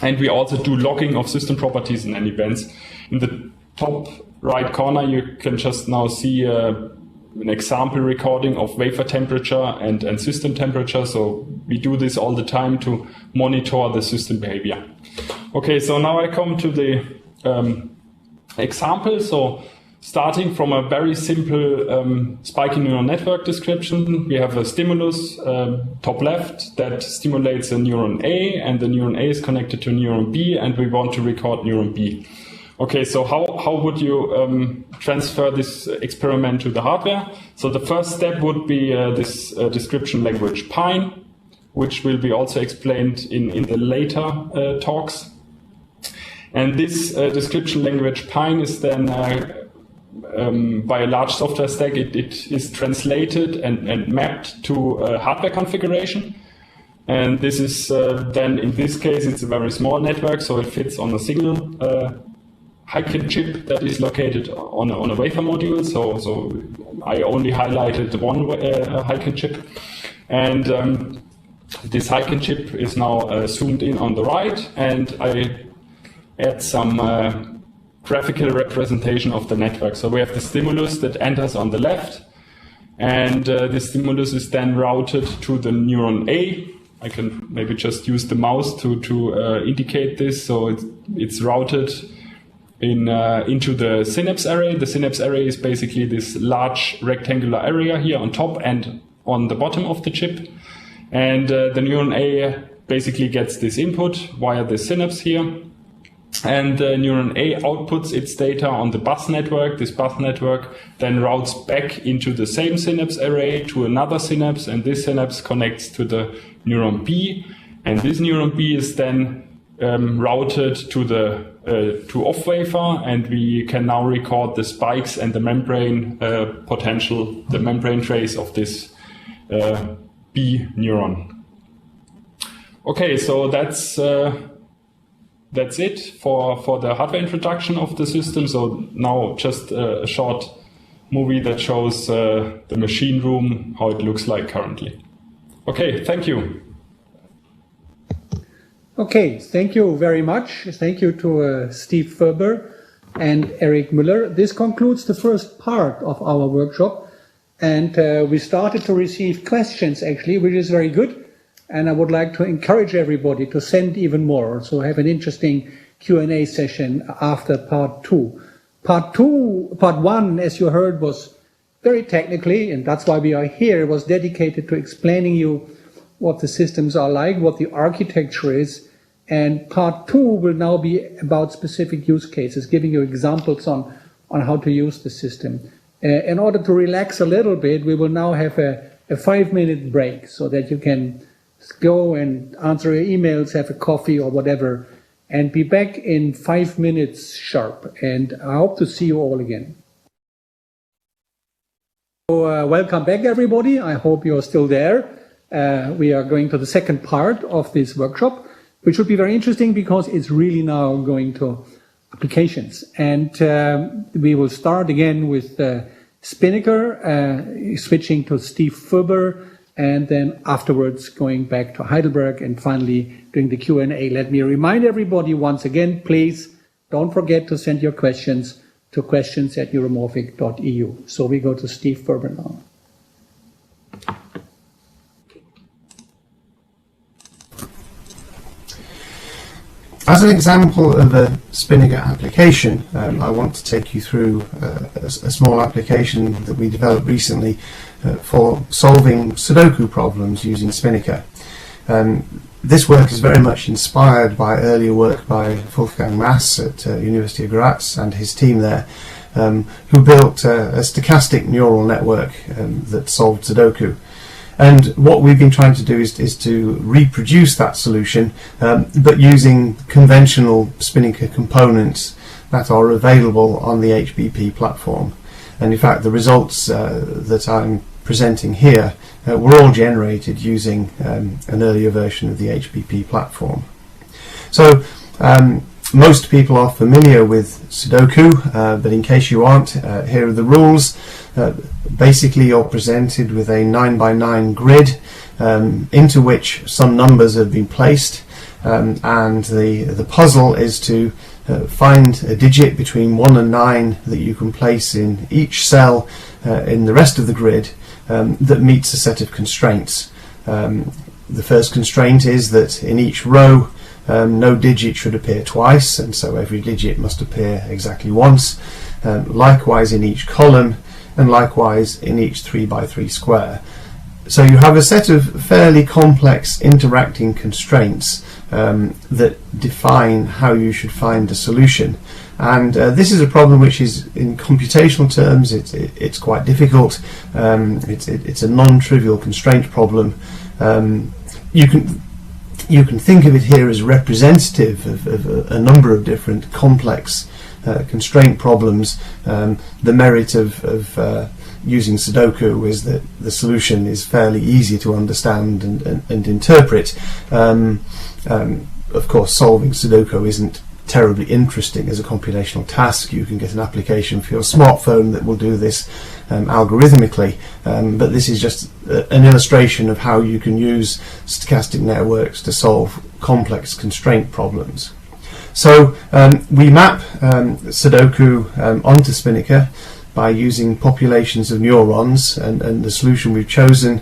And we also do logging of system properties and events. In the top right corner, you can just now see an example recording of wafer temperature and system temperature. So we do this all the time to monitor the system behavior. Okay, so now I come to the example. So starting from a very simple spiky neural network description, we have a stimulus top left that stimulates a neuron A, and the neuron A is connected to neuron B, and we want to record neuron B. Okay, so how would you transfer this experiment to the hardware? So the first step would be this description language PyNN, which will be also explained in the later talks. And this description language PyNN is then by a large software stack, it is translated and mapped to hardware configuration. And this is then, in this case, it's a very small network, so it fits on a single HiCan chip that is located on a wafer module. So I only highlighted one HiCan chip. And this HiCan chip is now zoomed in on the right, and I add some graphical representation of the network. So we have the stimulus that enters on the left, and the stimulus is then routed to the neuron A. I can maybe just use the mouse to indicate this. So it's routed into the synapse array. The synapse array is basically this large rectangular area here on top and on the bottom of the chip. And the neuron A basically gets this input via the synapse here. And neuron A outputs its data on the bus network. This bus network then routes back into the same synapse array to another synapse, and this synapse connects to the neuron B. And this neuron B is then routed to the to off wafer, and we can now record the spikes and the membrane potential, the membrane trace of this B neuron. Okay, so that's it for the hardware introduction of the system. So now just a short movie that shows the machine room, how it looks like currently. Okay, thank you. Okay, thank you very much. Thank you to Steve Ferber and Eric Müller. This concludes the first part of our workshop, and we started to receive questions actually, which is very good. And I would like to encourage everybody to send even more, so have an interesting Q&A session after part two. Part one, as you heard, was very technically, and that's why we are here, was dedicated to explaining you what the systems are like, what the architecture is. And part two will now be about specific use cases, giving you examples on how to use the system. In order to relax a little bit, we will now have a 5-minute break so that you can go and answer your emails, have a coffee or whatever, and be back in 5 minutes sharp. And I hope to see you all again. So, welcome back, everybody. I hope you're still there. We are going to the second part of this workshop, which will be very interesting because it's really now going to applications. And we will start again with Spinnaker, switching to Steve Ferber, and then afterwards going back to Heidelberg, and finally doing the Q&A. Let me remind everybody once again, please don't forget to send your questions to questions@neuromorphic.eu. So we go to Steve Ferber now. As an example of a Spinnaker application, I want to take you through a small application that we developed recently for solving Sudoku problems using Spinnaker. This work is very much inspired by earlier work by Wolfgang Maass at University of Graz and his team there, who built a stochastic neural network that solved Sudoku. And what we've been trying to do is to reproduce that solution, but using conventional Spinnaker components that are available on the HBP platform. And in fact, the results that I'm presenting here were all generated using an earlier version of the HBP platform. So most people are familiar with Sudoku, but in case you aren't, here are the rules. Basically, you're presented with a 9x9 grid into which some numbers have been placed, and the puzzle is to find a digit between 1 and 9 that you can place in each cell in the rest of the grid that meets a set of constraints. The first constraint is that in each row no digit should appear twice, and so every digit must appear exactly once. Likewise in each column, and likewise in each 3x3 square. So you have a set of fairly complex interacting constraints that define how you should find a solution. And this is a problem which is, in computational terms, it's quite difficult. It's a non-trivial constraint problem. You can think of it here as representative of a number of different complex constraint problems. The merit of using Sudoku is that the solution is fairly easy to understand and interpret. Of course, solving Sudoku isn't terribly interesting as a computational task. You can get an application for your smartphone that will do this algorithmically, but this is just an illustration of how you can use stochastic networks to solve complex constraint problems. So we map Sudoku onto Spinnaker by using populations of neurons, and the solution we've chosen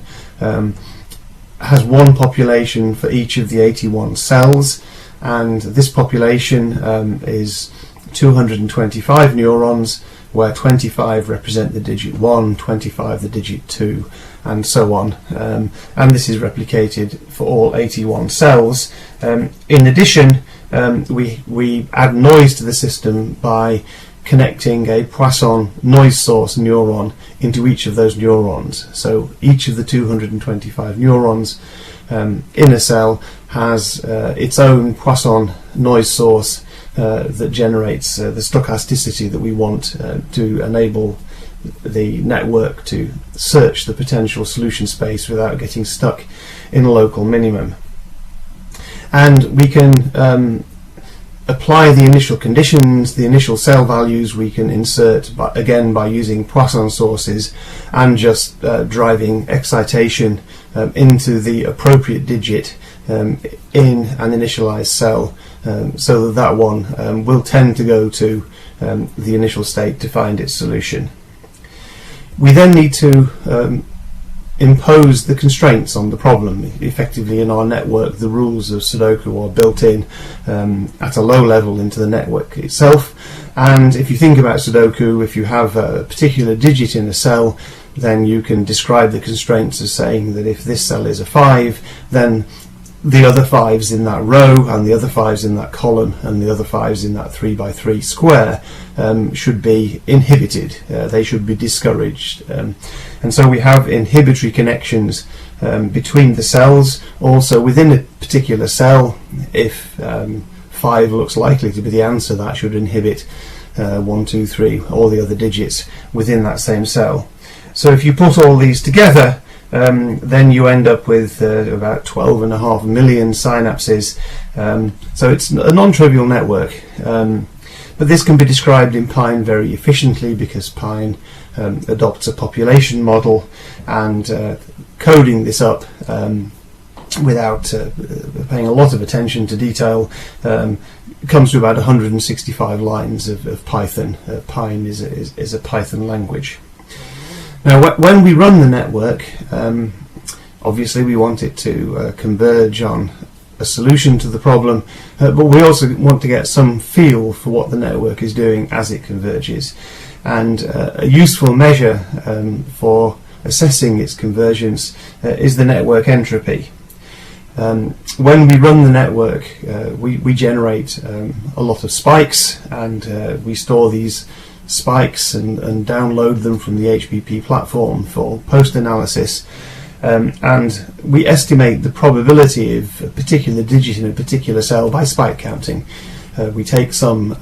has one population for each of the 81 cells, and this population is 225 neurons, where 25 represent the digit 1, 25 the digit 2, and so on. And this is replicated for all 81 cells. In addition, we add noise to the system by connecting a Poisson noise source neuron into each of those neurons. So each of the 225 neurons in a cell has its own Poisson noise source that generates the stochasticity that we want to enable the network to search the potential solution space without getting stuck in a local minimum. And we can apply the initial conditions, the initial cell values we can insert again by using Poisson sources and just driving excitation into the appropriate digit in an initialized cell, so that one will tend to go to the initial state to find its solution. We then need to impose the constraints on the problem. Effectively, in our network, the rules of Sudoku are built in at a low level into the network itself. And if you think about Sudoku, if you have a particular digit in a cell, then you can describe the constraints as saying that if this cell is a 5, then the other 5s in that row and the other 5s in that column and the other 5s in that 3 by 3 square should be inhibited. They should be discouraged. And so we have inhibitory connections between the cells. Also within a particular cell, if 5 looks likely to be the answer, that should inhibit 1, 2, 3, all the other digits within that same cell. So if you put all these together, then you end up with about 12.5 million synapses. So it's a non-trivial network. But this can be described in PyNN very efficiently because PyNN adopts a population model, and coding this up without paying a lot of attention to detail comes to about 165 lines of Python. PyNN is a Python language. Now, when we run the network, obviously we want it to converge on a solution to the problem, but we also want to get some feel for what the network is doing as it converges. And a useful measure for assessing its convergence is the network entropy. When we run the network, we generate a lot of spikes, and we store these spikes and download them from the HBP platform for post-analysis. And we estimate the probability of a particular digit in a particular cell by spike counting. We take some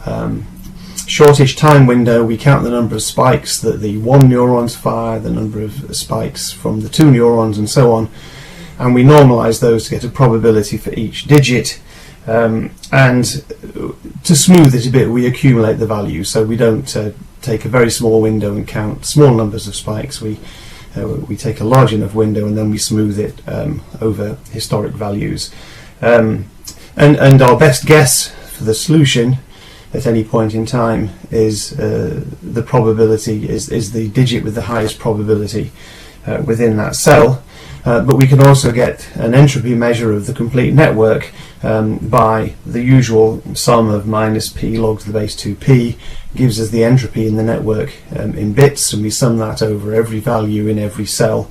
shortish time window, we count the number of spikes that the 1 neurons fire, the number of spikes from the 2 neurons, and so on, and we normalize those to get a probability for each digit. And to smooth it a bit, we accumulate the values, so we don't take a very small window and count small numbers of spikes. We take a large enough window and then we smooth it over historic values. And our best guess for the solution at any point in time is the probability, is the digit with the highest probability within that cell. But we can also get an entropy measure of the complete network by the usual sum of minus p log to the base 2p gives us the entropy in the network in bits, and we sum that over every value in every cell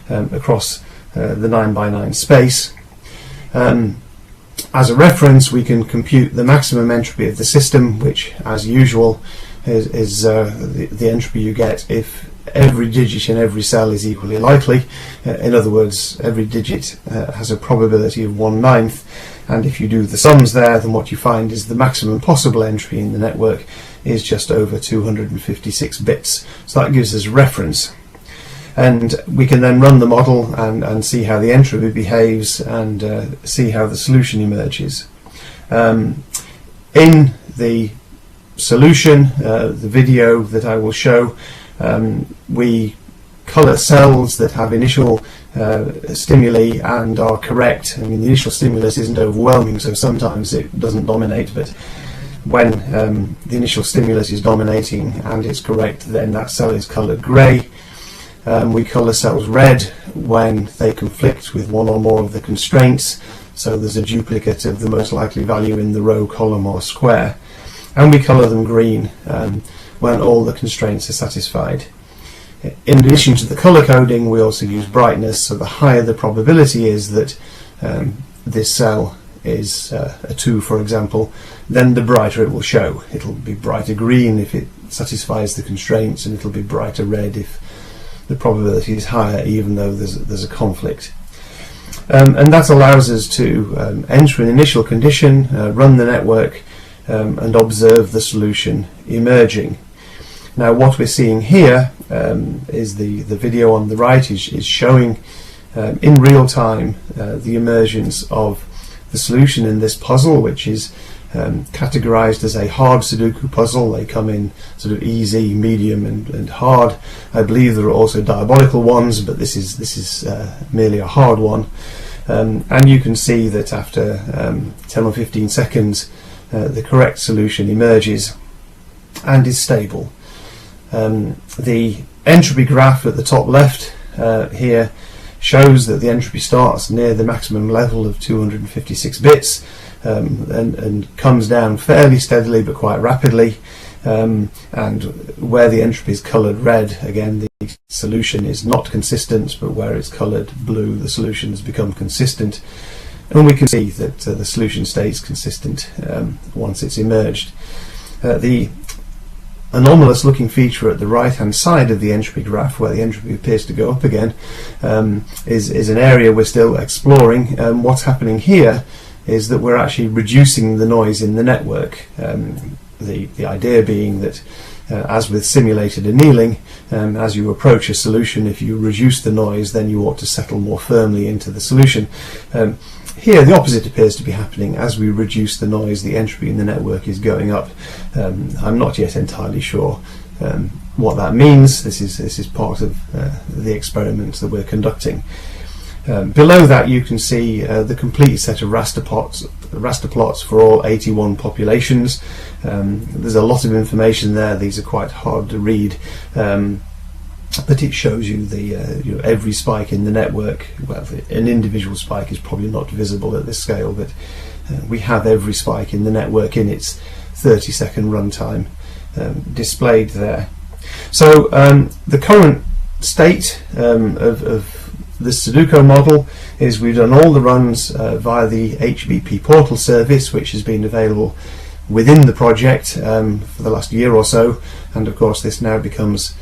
across the 9 by 9 space. As a reference, we can compute the maximum entropy of the system, which, as usual, is the entropy you get if every digit in every cell is equally likely. In other words, every digit has a probability of 1/9, and if you do the sums there, then what you find is the maximum possible entropy in the network is just over 256 bits. So that gives us reference. And we can then run the model and see how the entropy behaves and see how the solution emerges. In the solution, the video that I will show, we colour cells that have initial stimuli and are correct. I mean, the initial stimulus isn't overwhelming, so sometimes it doesn't dominate, but when the initial stimulus is dominating and it's correct, then that cell is coloured grey. We colour cells red when they conflict with one or more of the constraints, so there's a duplicate of the most likely value in the row, column or square. and we colour them green when all the constraints are satisfied. In addition to the colour coding, we also use brightness, so the higher the probability is that this cell is a 2, for example, then the brighter it will show. It'll be brighter green if it satisfies the constraints, and it'll be brighter red if the probability is higher, even though there's a conflict. And that allows us to enter an initial condition, run the network, and observe the solution emerging. Now, what we're seeing here is the video on the right is showing in real time the emergence of the solution in this puzzle, which is categorized as a hard Sudoku puzzle. They come in sort of easy, medium, and hard. I believe there are also diabolical ones, but this is merely a hard one. And you can see that after 10 or 15 seconds, the correct solution emerges and is stable. The entropy graph at the top left here shows that the entropy starts near the maximum level of 256 bits and comes down fairly steadily but quite rapidly, and where the entropy is coloured red, again the solution is not consistent, but where it's coloured blue, the solution has become consistent, and we can see that the solution stays consistent once it's emerged. The anomalous looking feature at the right hand side of the entropy graph, where the entropy appears to go up again, is an area we're still exploring. What's happening here is that we're actually reducing the noise in the network. The idea being that as with simulated annealing, as you approach a solution, if you reduce the noise, then you ought to settle more firmly into the solution. Here the opposite appears to be happening. As we reduce the noise, the entropy in the network is going up. I'm not yet entirely sure what that means. This is part of the experiment that we're conducting. Below that you can see the complete set of raster plots for all 81 populations. There's a lot of information there. These are quite hard to read. But it shows you the every spike in the network. Well, an individual spike is probably not visible at this scale, but we have every spike in the network in its 30-second runtime displayed there. So the current state of the Sudoku model is we've done all the runs via the HBP portal service, which has been available within the project for the last year or so, and of course this now becomes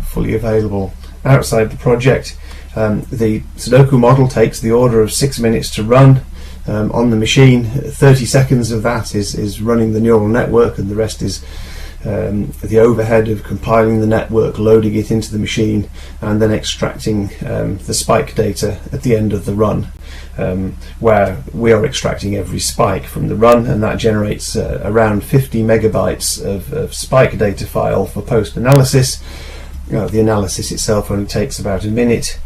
fully available outside the project. The Sudoku model takes the order of 6 minutes to run on the machine. 30 seconds of that is running the neural network, and the rest is the overhead of compiling the network, loading it into the machine, and then extracting the spike data at the end of the run, where we are extracting every spike from the run, and that generates around 50 megabytes of spike data file for post-analysis. The analysis itself only takes about a minute.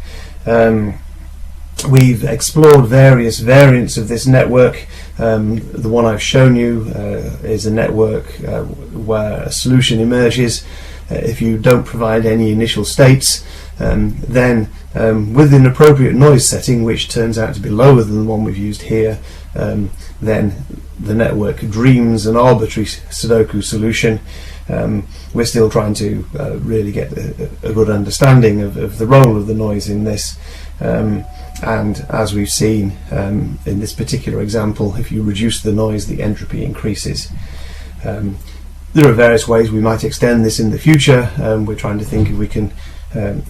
We've explored various variants of this network. The one I've shown you is a network where a solution emerges. If you don't provide any initial states, then with an appropriate noise setting, which turns out to be lower than the one we've used here, then the network dreams an arbitrary Sudoku solution. We're still trying to really get a good understanding of the role of the noise in this. And as we've seen in this particular example, if you reduce the noise, the entropy increases. There are various ways we might extend this in the future. We're trying to think if we can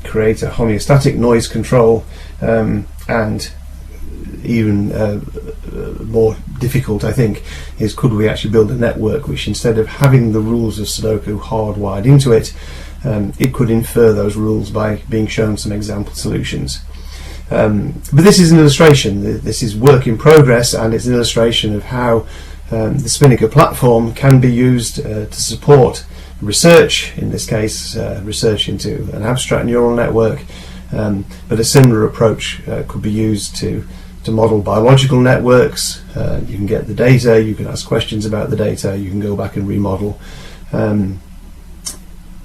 create a homeostatic noise control, and even more difficult, I think, is could we actually build a network which, instead of having the rules of Sudoku hardwired into it, it could infer those rules by being shown some example solutions. But this is an illustration. This is work in progress, and it's an illustration of how the Spinnaker platform can be used to support research, in this case research into an abstract neural network, but a similar approach could be used to model biological networks. You can get the data, you can ask questions about the data, you can go back and remodel. The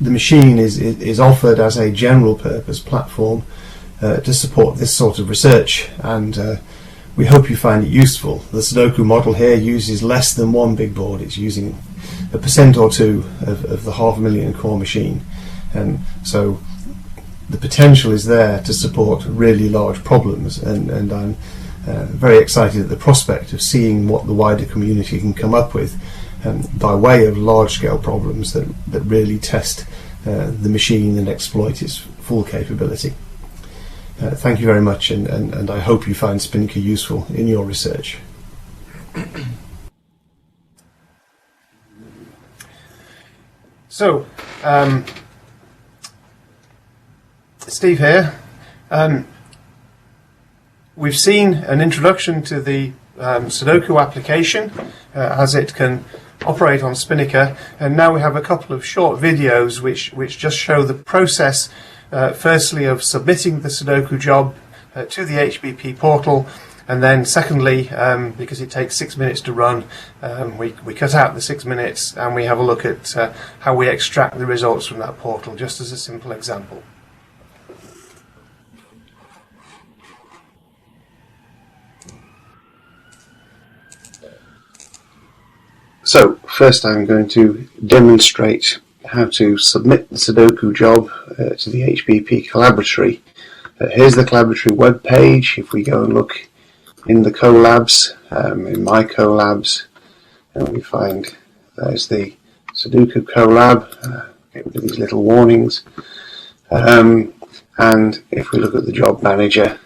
machine is offered as a general purpose platform to support this sort of research, and we hope you find it useful. The Sudoku model here uses less than one big board. It's using a percent or two of the 500,000 core machine. And so the potential is there to support really large problems, and I'm very excited at the prospect of seeing what the wider community can come up with by way of large-scale problems that really test the machine and exploit its full capability. Thank you very much, and I hope you find Spinnaker useful in your research. So, Steve here. We've seen an introduction to the Sudoku application as it can operate on Spinnaker, and now we have a couple of short videos which just show the process, firstly of submitting the Sudoku job to the HBP portal, and then secondly, because it takes 6 minutes to run, we cut out the 6 minutes and we have a look at how we extract the results from that portal, just as a simple example. So, first I'm going to demonstrate how to submit the Sudoku job to the HBP Collaboratory. Here's the Collaboratory web page. If we go and look in the collabs, in my collabs, and we find there's the Sudoku collab, with these little warnings. And if we look at the job manager,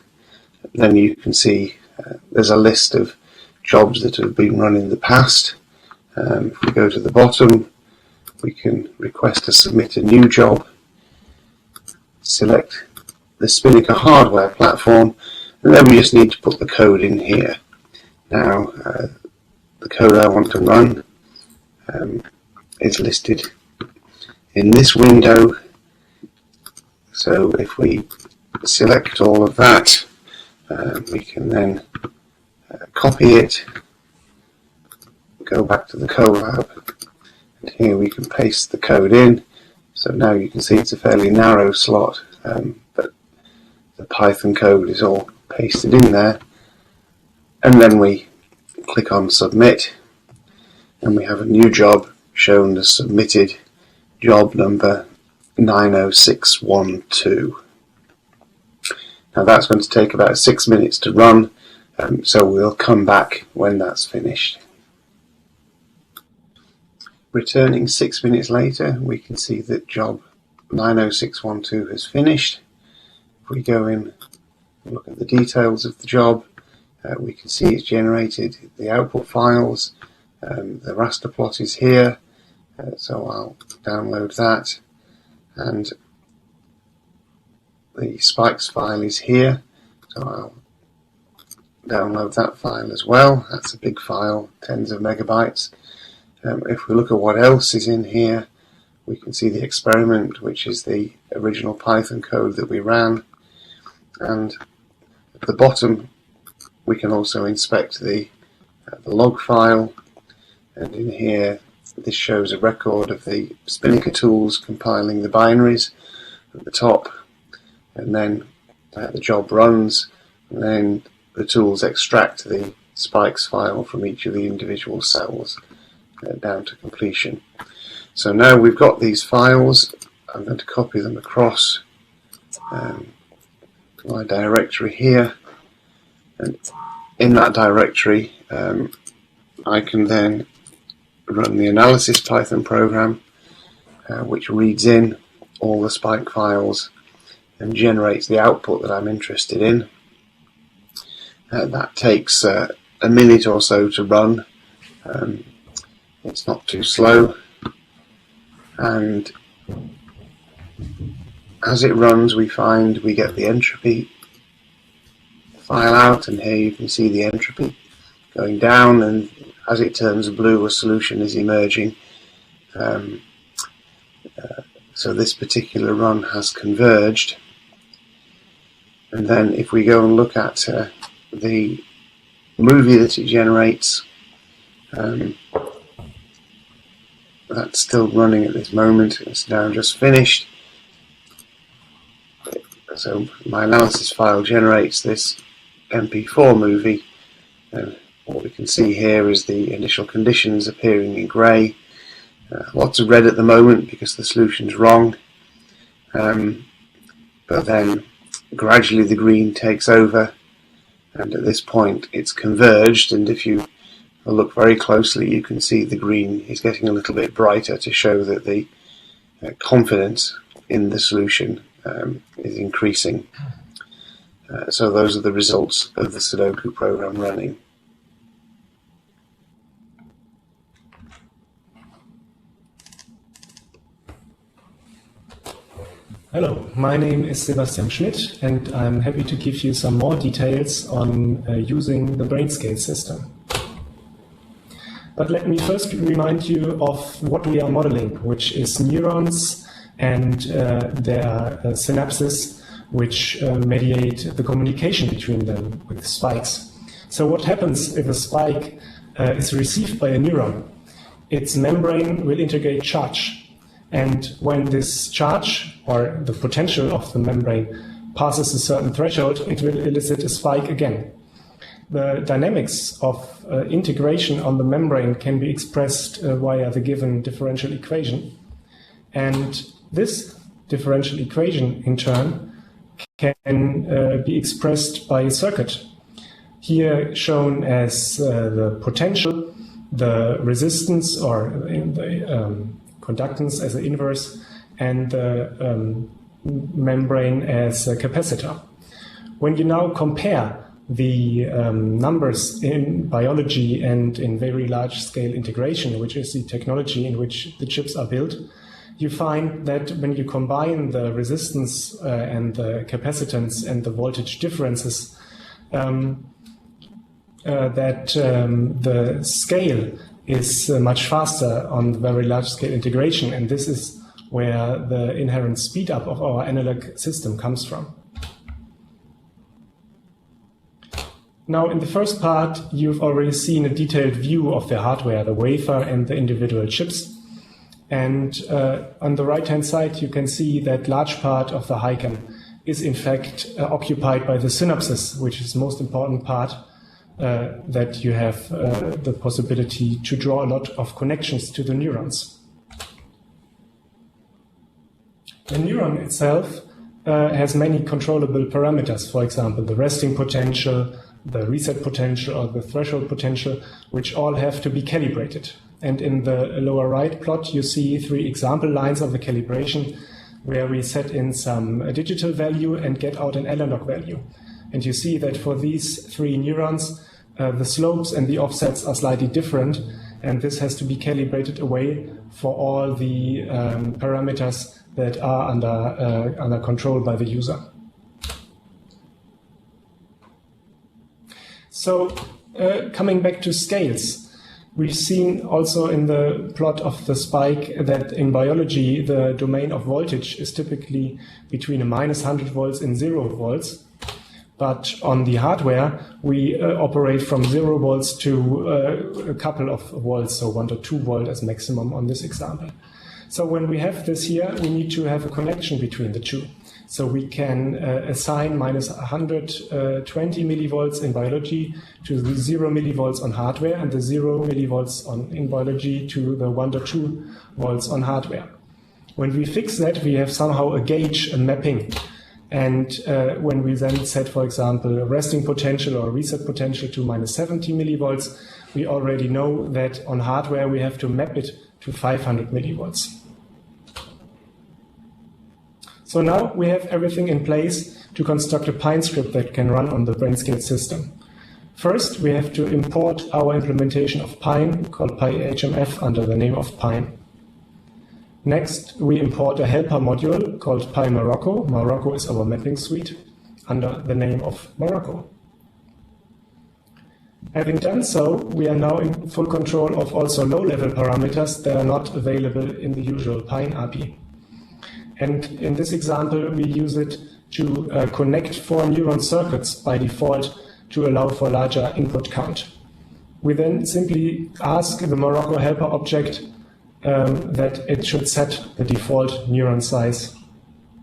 then you can see there's a list of jobs that have been run in the past. If we go to the bottom, we can request to submit a new job, select the Spinnaker hardware platform, and then we just need to put the code in here. Now, the code I want to run is listed in this window. So if we select all of that, we can then copy it, go back to the collab, and here we can paste the code in. So now you can see it's a fairly narrow slot, but the Python code is all pasted in there, and then we click on submit, and we have a new job shown as submitted, job number 90612. Now that's going to take about 6 minutes to run, so we'll come back when that's finished. Returning 6 minutes later, we can see that job 90612 has finished. If we go in and look at the details of the job, we can see it's generated the output files. The raster plot is here, so I'll download that, and the spikes file is here, so I'll download that file as well. That's a big file, tens of megabytes. If we look at what else is in here, we can see the experiment, which is the original Python code that we ran, and at the bottom we can also inspect the log file, and in here this shows a record of the Spinnaker tools compiling the binaries at the top, and then the job runs, and then the tools extract the spikes file from each of the individual cells down to completion. So now we've got these files. I'm going to copy them across to my directory here, and in that directory I can then run the analysis Python program, which reads in all the spike files and generates the output that I'm interested in. That takes a minute or so to run. It's not too slow, and as it runs we get the entropy file out, and here you can see the entropy going down, and as it turns blue a solution is emerging. So this particular run has converged, and then if we go and look at the movie that it generates, that's still running at this moment. It's now just finished. So my analysis file generates this MP4 movie, and what we can see here is the initial conditions appearing in grey, Lots of red at the moment because the solution's wrong, but then gradually the green takes over, and at this point it's converged, and if you look very closely you can see the green is getting a little bit brighter to show that the confidence in the solution is increasing. So those are the results of the Sudoku program running. Hello, my name is Sebastian Schmidt, and I'm happy to give you some more details on using the BrainScale system. But let me first remind you of what we are modeling, which is neurons and their synapses, which mediate the communication between them with spikes. So what happens if a spike is received by a neuron? Its membrane will integrate charge. And when this charge, or the potential of the membrane, passes a certain threshold, it will elicit a spike again. The dynamics of integration on the membrane can be expressed via the given differential equation. And this differential equation, in turn, can be expressed by a circuit. Here shown as the potential, the resistance, or the conductance as an inverse, and the membrane as a capacitor. When you now compare the numbers in biology and in very large scale integration, which is the technology in which the chips are built, you find that when you combine the resistance and the capacitance and the voltage differences, the scale is much faster on the very large scale integration, and this is where the inherent speed up of our analog system comes from. Now, in the first part, you've already seen a detailed view of the hardware, the wafer and the individual chips. And on the right-hand side, you can see that large part of the HiCam is in fact occupied by the synapses, which is the most important part, that you have the possibility to draw a lot of connections to the neurons. The neuron itself has many controllable parameters, for example, the resting potential, the reset potential, or the threshold potential, which all have to be calibrated. And in the lower right plot, you see 3 example lines of the calibration where we set in some digital value and get out an analog value. And you see that for these 3 neurons, the slopes and the offsets are slightly different, and this has to be calibrated away for all the parameters that are under control by the user. So coming back to scales, we've seen also in the plot of the spike that in biology the domain of voltage is typically between a minus 100 volts and 0 volts. But on the hardware, we operate from 0 volts to a couple of volts, so 1 to 2 volt as maximum on this example. So when we have this here, we need to have a connection between the two. So we can assign minus 120 millivolts in biology to the 0 millivolts on hardware, and the 0 millivolts in biology to the 1 to 2 volts on hardware. When we fix that, we have somehow a gauge, a mapping. And when we then set, for example, a resting potential or reset potential to minus 70 millivolts, we already know that on hardware we have to map it to 500 millivolts. So now we have everything in place to construct a Pine script that can run on the BrainScale system. First, we have to import our implementation of Pine, called PyHMF, under the name of Pine. Next, we import a helper module called PyMorocco. Morocco is our mapping suite under the name of Morocco. Having done so, we are now in full control of also low-level parameters that are not available in the usual Pine API. And in this example, we use it to connect 4 neuron circuits by default to allow for larger input count. We then simply ask the Morocco helper object that it should set the default neuron size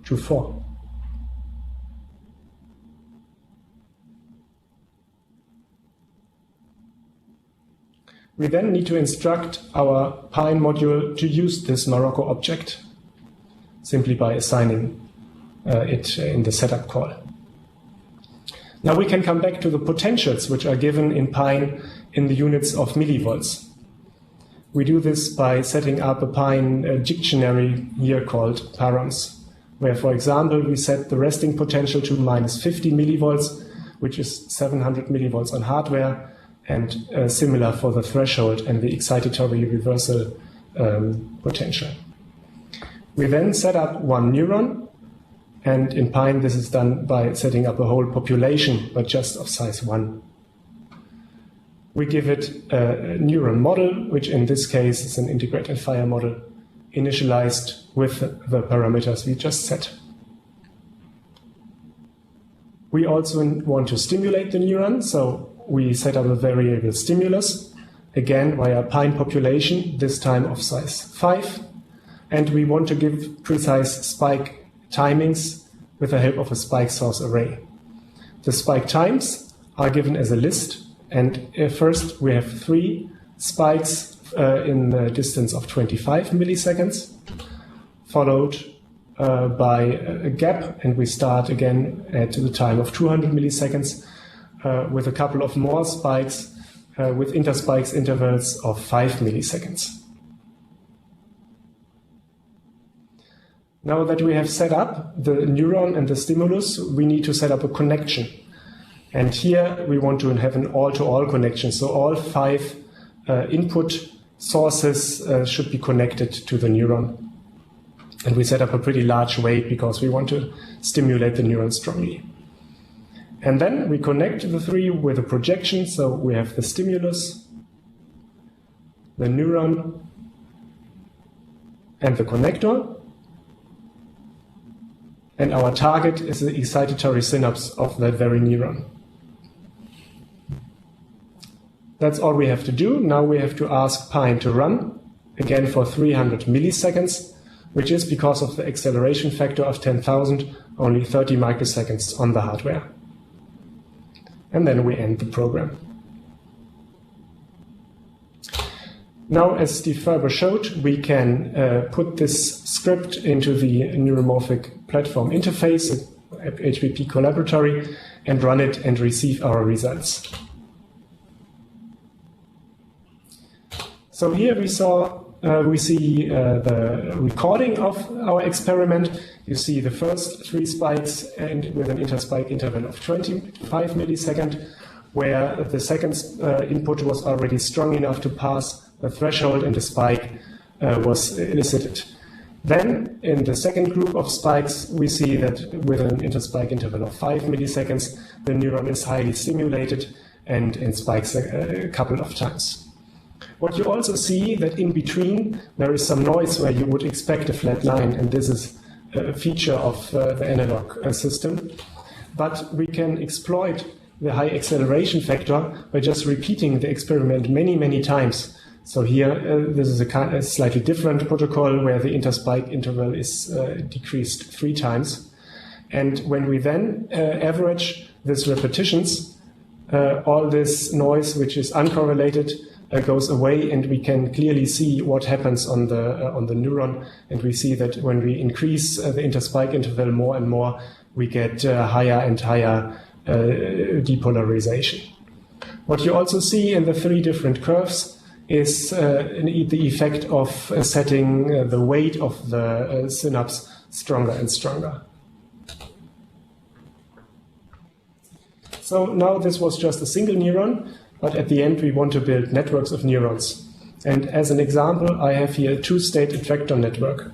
to 4. We then need to instruct our PyNN module to use this Morocco object, simply by assigning it in the setup call. Now we can come back to the potentials which are given in PyNN in the units of millivolts. We do this by setting up a PyNN dictionary here called params, where, for example, we set the resting potential to minus 50 millivolts, which is 700 millivolts on hardware, and similar for the threshold and the excitatory reversal potential. We then set up one neuron, and in PyNN this is done by setting up a whole population, but just of size 1. We give it a neuron model, which in this case is an integrated fire model, initialized with the parameters we just set. We also want to stimulate the neuron, so we set up a variable stimulus, again via PyNN population, this time of size 5, and we want to give precise spike timings with the help of a spike source array. The spike times are given as a list, and first we have 3 spikes in the distance of 25 milliseconds, followed by a gap, and we start again at the time of 200 milliseconds with a couple of more spikes with interspikes intervals of 5 milliseconds. Now that we have set up the neuron and the stimulus, we need to set up a connection. And here we want to have an all-to-all connection. So all 5 input sources should be connected to the neuron. And we set up a pretty large weight because we want to stimulate the neuron strongly. And then we connect the 3 with a projection. So we have the stimulus, the neuron, and the connector. And our target is the excitatory synapse of that very neuron. That's all we have to do. Now we have to ask PyNN to run, again for 300 milliseconds, which is, because of the acceleration factor of 10,000, only 30 microseconds on the hardware. And then we end the program. Now, as Steve Ferber showed, we can put this script into the Neuromorphic platform interface, HBP collaboratory, and run it and receive our results. So here we see the recording of our experiment. You see the first 3 spikes and with an interspike interval of 25 milliseconds, where the second input was already strong enough to pass the threshold and the spike was elicited. Then, in the second group of spikes, we see that with an interspike interval of 5 milliseconds, the neuron is highly stimulated and spikes a couple of times. What you also see that in between there is some noise where you would expect a flat line, and this is a feature of the analog system. But we can exploit the high acceleration factor by just repeating the experiment many, many times. So here, this is a slightly different protocol where the interspike interval is decreased 3 times. And when we then average these repetitions, all this noise, which is uncorrelated, goes away, and we can clearly see what happens on the neuron. And we see that when we increase the interspike interval more and more, we get higher and higher depolarization. What you also see in the 3 different curves is the effect of setting the weight of the synapse stronger and stronger. So now this was just a single neuron, but at the end we want to build networks of neurons. And as an example, I have here a 2-state attractor network.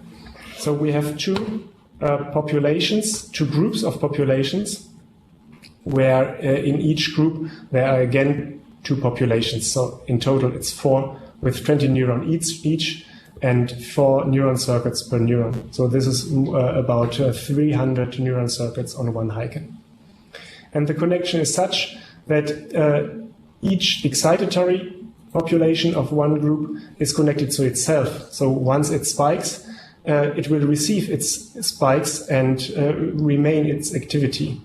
So we have 2 populations, 2 groups of populations, where in each group there are again 2 populations. So in total it's 4 with 20 neurons each and 4 neuron circuits per neuron. So this is about 300 neuron circuits on one Heiken. And the connection is such that each excitatory population of one group is connected to itself. So once it spikes, it will receive its spikes and remain its activity.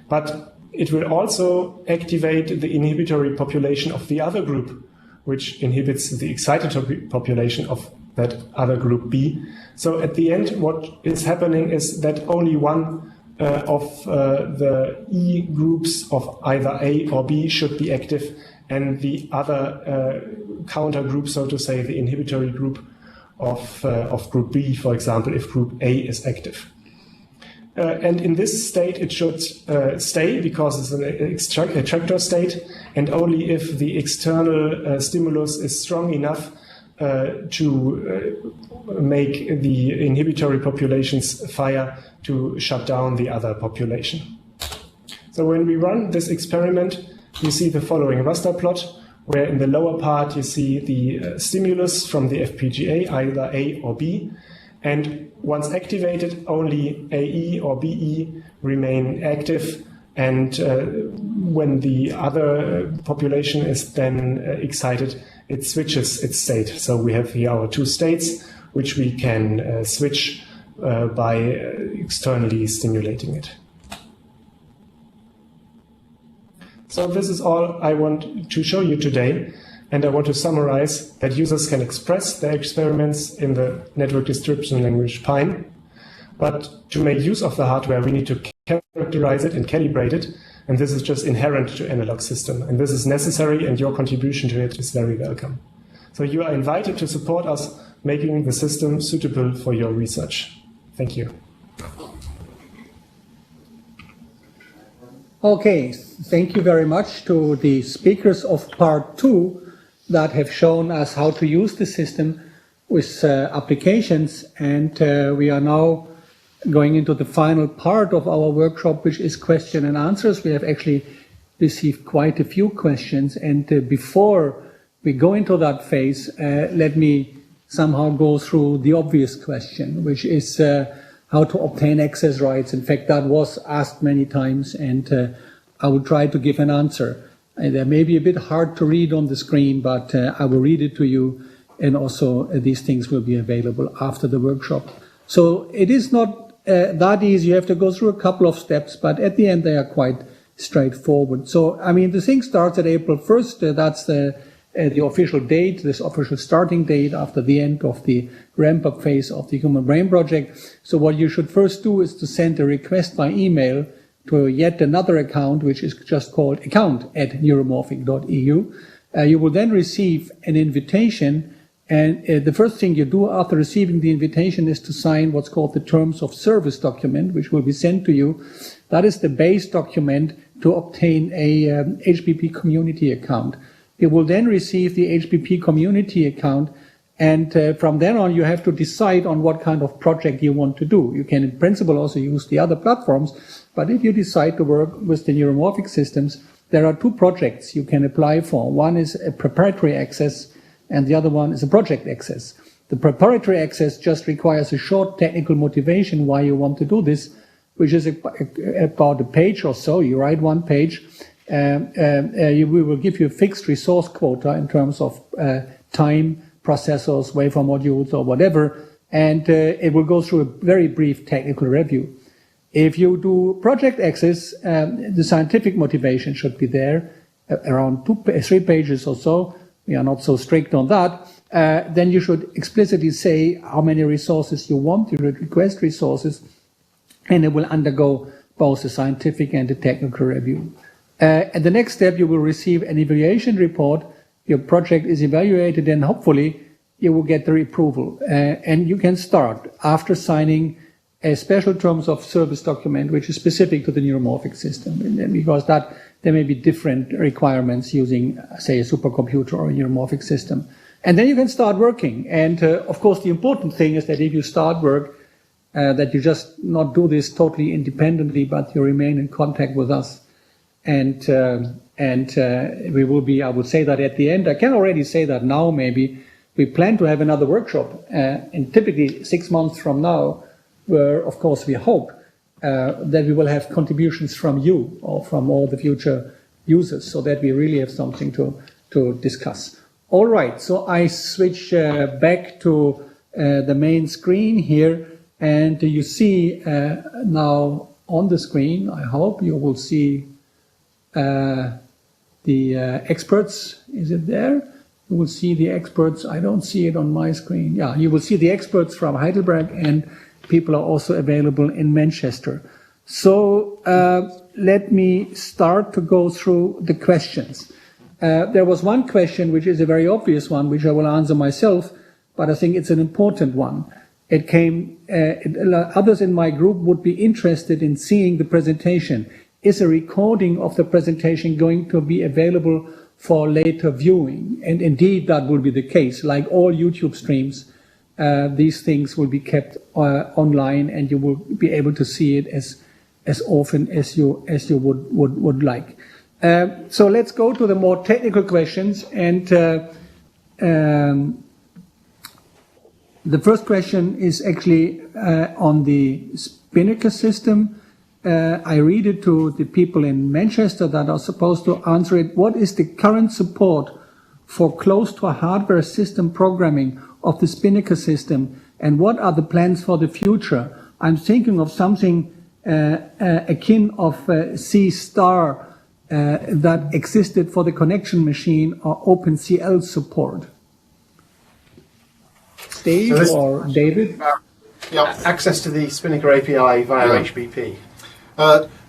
But it will also activate the inhibitory population of the other group, which inhibits the excited population of that other group B. So at the end, what is happening is that only one of the E groups of either A or B should be active, and the other counter group, so to say, the inhibitory group of group B, for example, if group A is active. And in this state, it should stay because it's an attractor state, and only if the external stimulus is strong enough to make the inhibitory populations fire to shut down the other population. So when we run this experiment, you see the following raster plot, where in the lower part you see the stimulus from the FPGA, either A or B, and once activated, only AE or BE remain active, and when the other population is then excited, it switches its state. So we have here our two states, which we can switch by externally stimulating it. So this is all I want to show you today, and I want to summarize that users can express their experiments in the network description language PyNN, but to make use of the hardware we need to characterize it and calibrate it, and this is just inherent to analog system, and this is necessary, and your contribution to it is very welcome. So you are invited to support us making the system suitable for your research. Thank you. Okay, thank you very much to the speakers of part 2 that have shown us how to use the system with applications, and we are now going into the final part of our workshop, which is question and answers. We have actually received quite a few questions, and before we go into that phase, let me somehow go through the obvious question, which is how to obtain access rights. In fact, that was asked many times, and I will try to give an answer. They may be a bit hard to read on the screen, but I will read it to you, and also these things will be available after the workshop. So it is not that easy. You have to go through a couple of steps, but at the end they are quite straightforward. So, I mean, the thing starts at April 1st. That's the official date, this official starting date after the end of the ramp-up phase of the Human Brain Project. So what you should first do is to send a request by email to yet another account, which is just called account@neuromorphic.eu. You will then receive an invitation, and the first thing you do after receiving the invitation is to sign what's called the Terms of Service document, which will be sent to you. That is the base document to obtain a HBP community account. You will then receive the HBP community account, and from then on you have to decide on what kind of project you want to do. You can in principle also use the other platforms, but if you decide to work with the neuromorphic systems, there are two projects you can apply for. One is a preparatory access, and the other one is a project access. The preparatory access just requires a short technical motivation why you want to do this, which is about a page or so. You write one page. We will give you a fixed resource quota in terms of time, processors, wafer modules, or whatever, and it will go through a very brief technical review. If you do project access, the scientific motivation should be there, around 3 pages or so. We are not so strict on that. Then you should explicitly say how many resources you want. You should request resources, and it will undergo both the scientific and the technical review. At the next step, you will receive an evaluation report. Your project is evaluated, and hopefully you will get the approval. And you can start after signing a special terms of service document, which is specific to the neuromorphic system, because there may be different requirements using, say, a supercomputer or a neuromorphic system. And then you can start working. And of course, the important thing is that if you start work, that you just not do this totally independently, but you remain in contact with us. And we will be, I would say that at the end, I can already say that now maybe, we plan to have another workshop, and typically 6 months from now, where of course we hope that we will have contributions from you or from all the future users, so that we really have something to discuss. All right, so I switch back to the main screen here, and you see now on the screen, I hope you will see the experts. Is it there? You will see the experts. I don't see it on my screen. Yeah, you will see the experts from Heidelberg, and people are also available in Manchester. So let me start to go through the questions. There was one question, which is a very obvious one, which I will answer myself, but I think it's an important one. It came, others in my group would be interested in seeing the presentation. Is a recording of the presentation going to be available for later viewing? And indeed, that will be the case. Like all YouTube streams, these things will be kept online, and you will be able to see it as often as you would like. So let's go to the more technical questions. And the first question is actually on the Spinnaker system. I read it to the people in Manchester that are supposed to answer it. What is the current support for close-to-hardware system programming of the Spinnaker system, and what are the plans for the future? I'm thinking of something akin of C* that existed for the connection machine, or OpenCL support. Steve or David? Access to the Spinnaker API via HBP.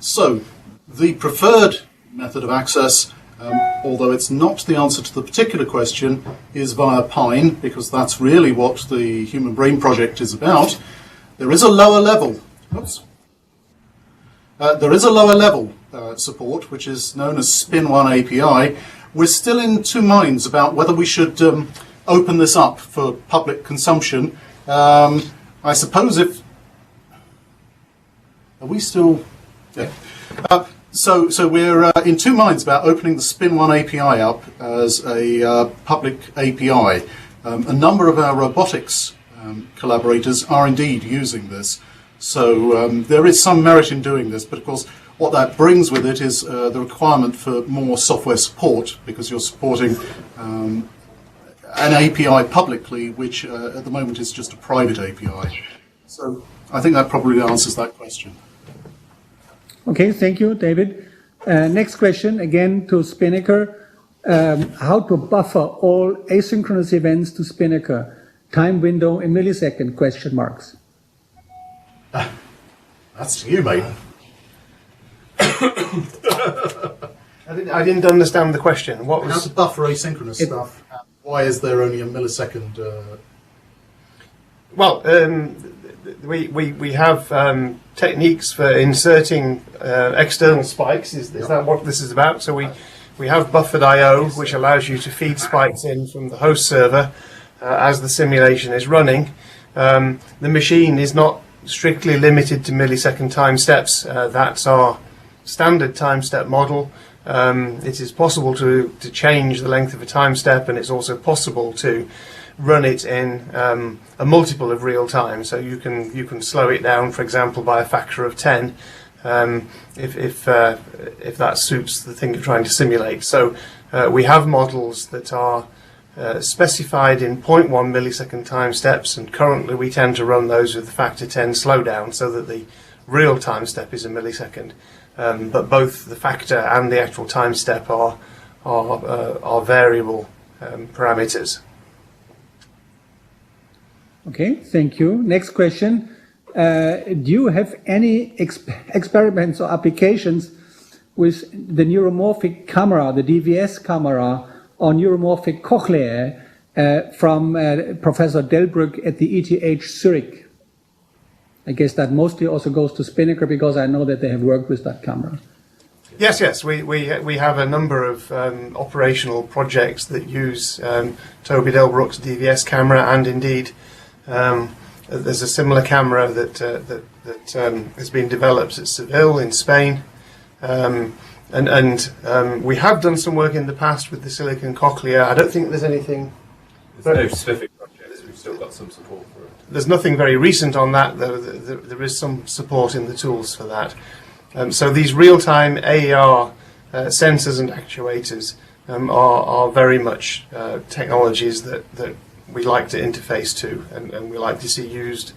So, the preferred method of access, although it's not the answer to the particular question, is via Pine, because that's really what the Human Brain Project is about. There is a lower level. There is a lower level support, which is known as Spin1 API. We're still in two minds about whether we should open this up for public consumption. I suppose if... Are we still... Yeah. So we're in two minds about opening the Spin1 API up as a public API. A number of our robotics collaborators are indeed using this. So there is some merit in doing this, but of course what that brings with it is the requirement for more software support, because you're supporting an API publicly, which at the moment is just a private API. So I think that probably answers that question. Okay, thank you, David. Next question, again to Spinnaker. How to buffer all asynchronous events to Spinnaker? Time window in millisecond, question marks. That's to you, mate. I didn't understand the question. What was... How to buffer asynchronous stuff? Why is there only a millisecond? Well, we have techniques for inserting external spikes. Is that what this is about? So we have buffered I/O, which allows you to feed spikes in from the host server as the simulation is running. The machine is not strictly limited to millisecond time steps. That's our standard time step model. It is possible to change the length of a time step, and it's also possible to run it in a multiple of real time. So you can slow it down, for example, by a factor of 10 if that suits the thing you're trying to simulate. So we have models that are specified in 0.1 millisecond time steps, and currently we tend to run those with a factor 10 slowdown so that the real time step is a millisecond. But both the factor and the actual time step are variable parameters. Okay, thank you. Next question. Do you have any experiments or applications with the neuromorphic camera, the DVS camera, or neuromorphic cochlear from Professor Delbrück at the ETH Zurich? I guess that mostly also goes to Spinnaker, because I know that they have worked with that camera. Yes. We have a number of operational projects that use Toby Delbrück's DVS camera, and indeed there's a similar camera that has been developed at Seville in Spain. And we have done some work in the past with the silicon cochlea. I don't think there's anything... There's no specific projects, we've still got some support for it. There's nothing very recent on that, though. There is some support in the tools for that. So these real-time AER sensors and actuators are very much technologies that we like to interface to, and we like to see used,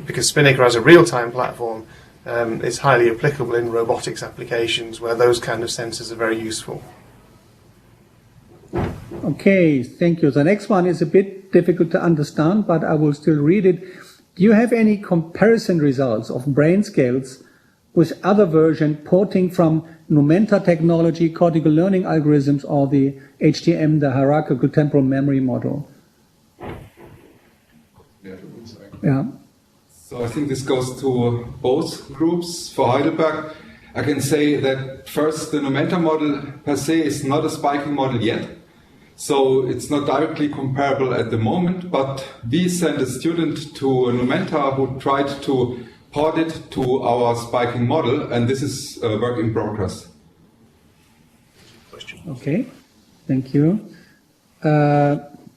because Spinnaker as a real-time platform is highly applicable in robotics applications where those kind of sensors are very useful. Okay, thank you. The next one is a bit difficult to understand, but I will still read it. Do you have any comparison results of BrainScaleS with other version porting from Numenta technology, cortical learning algorithms, or the HTM, the hierarchical temporal memory model? Yeah. So I think this goes to both groups. For Heidelberg, I can say that first, the Numenta model per se is not a spiking model yet. So it's not directly comparable at the moment, but we sent a student to Numenta who tried to port it to our spiking model, and this is a work in progress. Okay, thank you.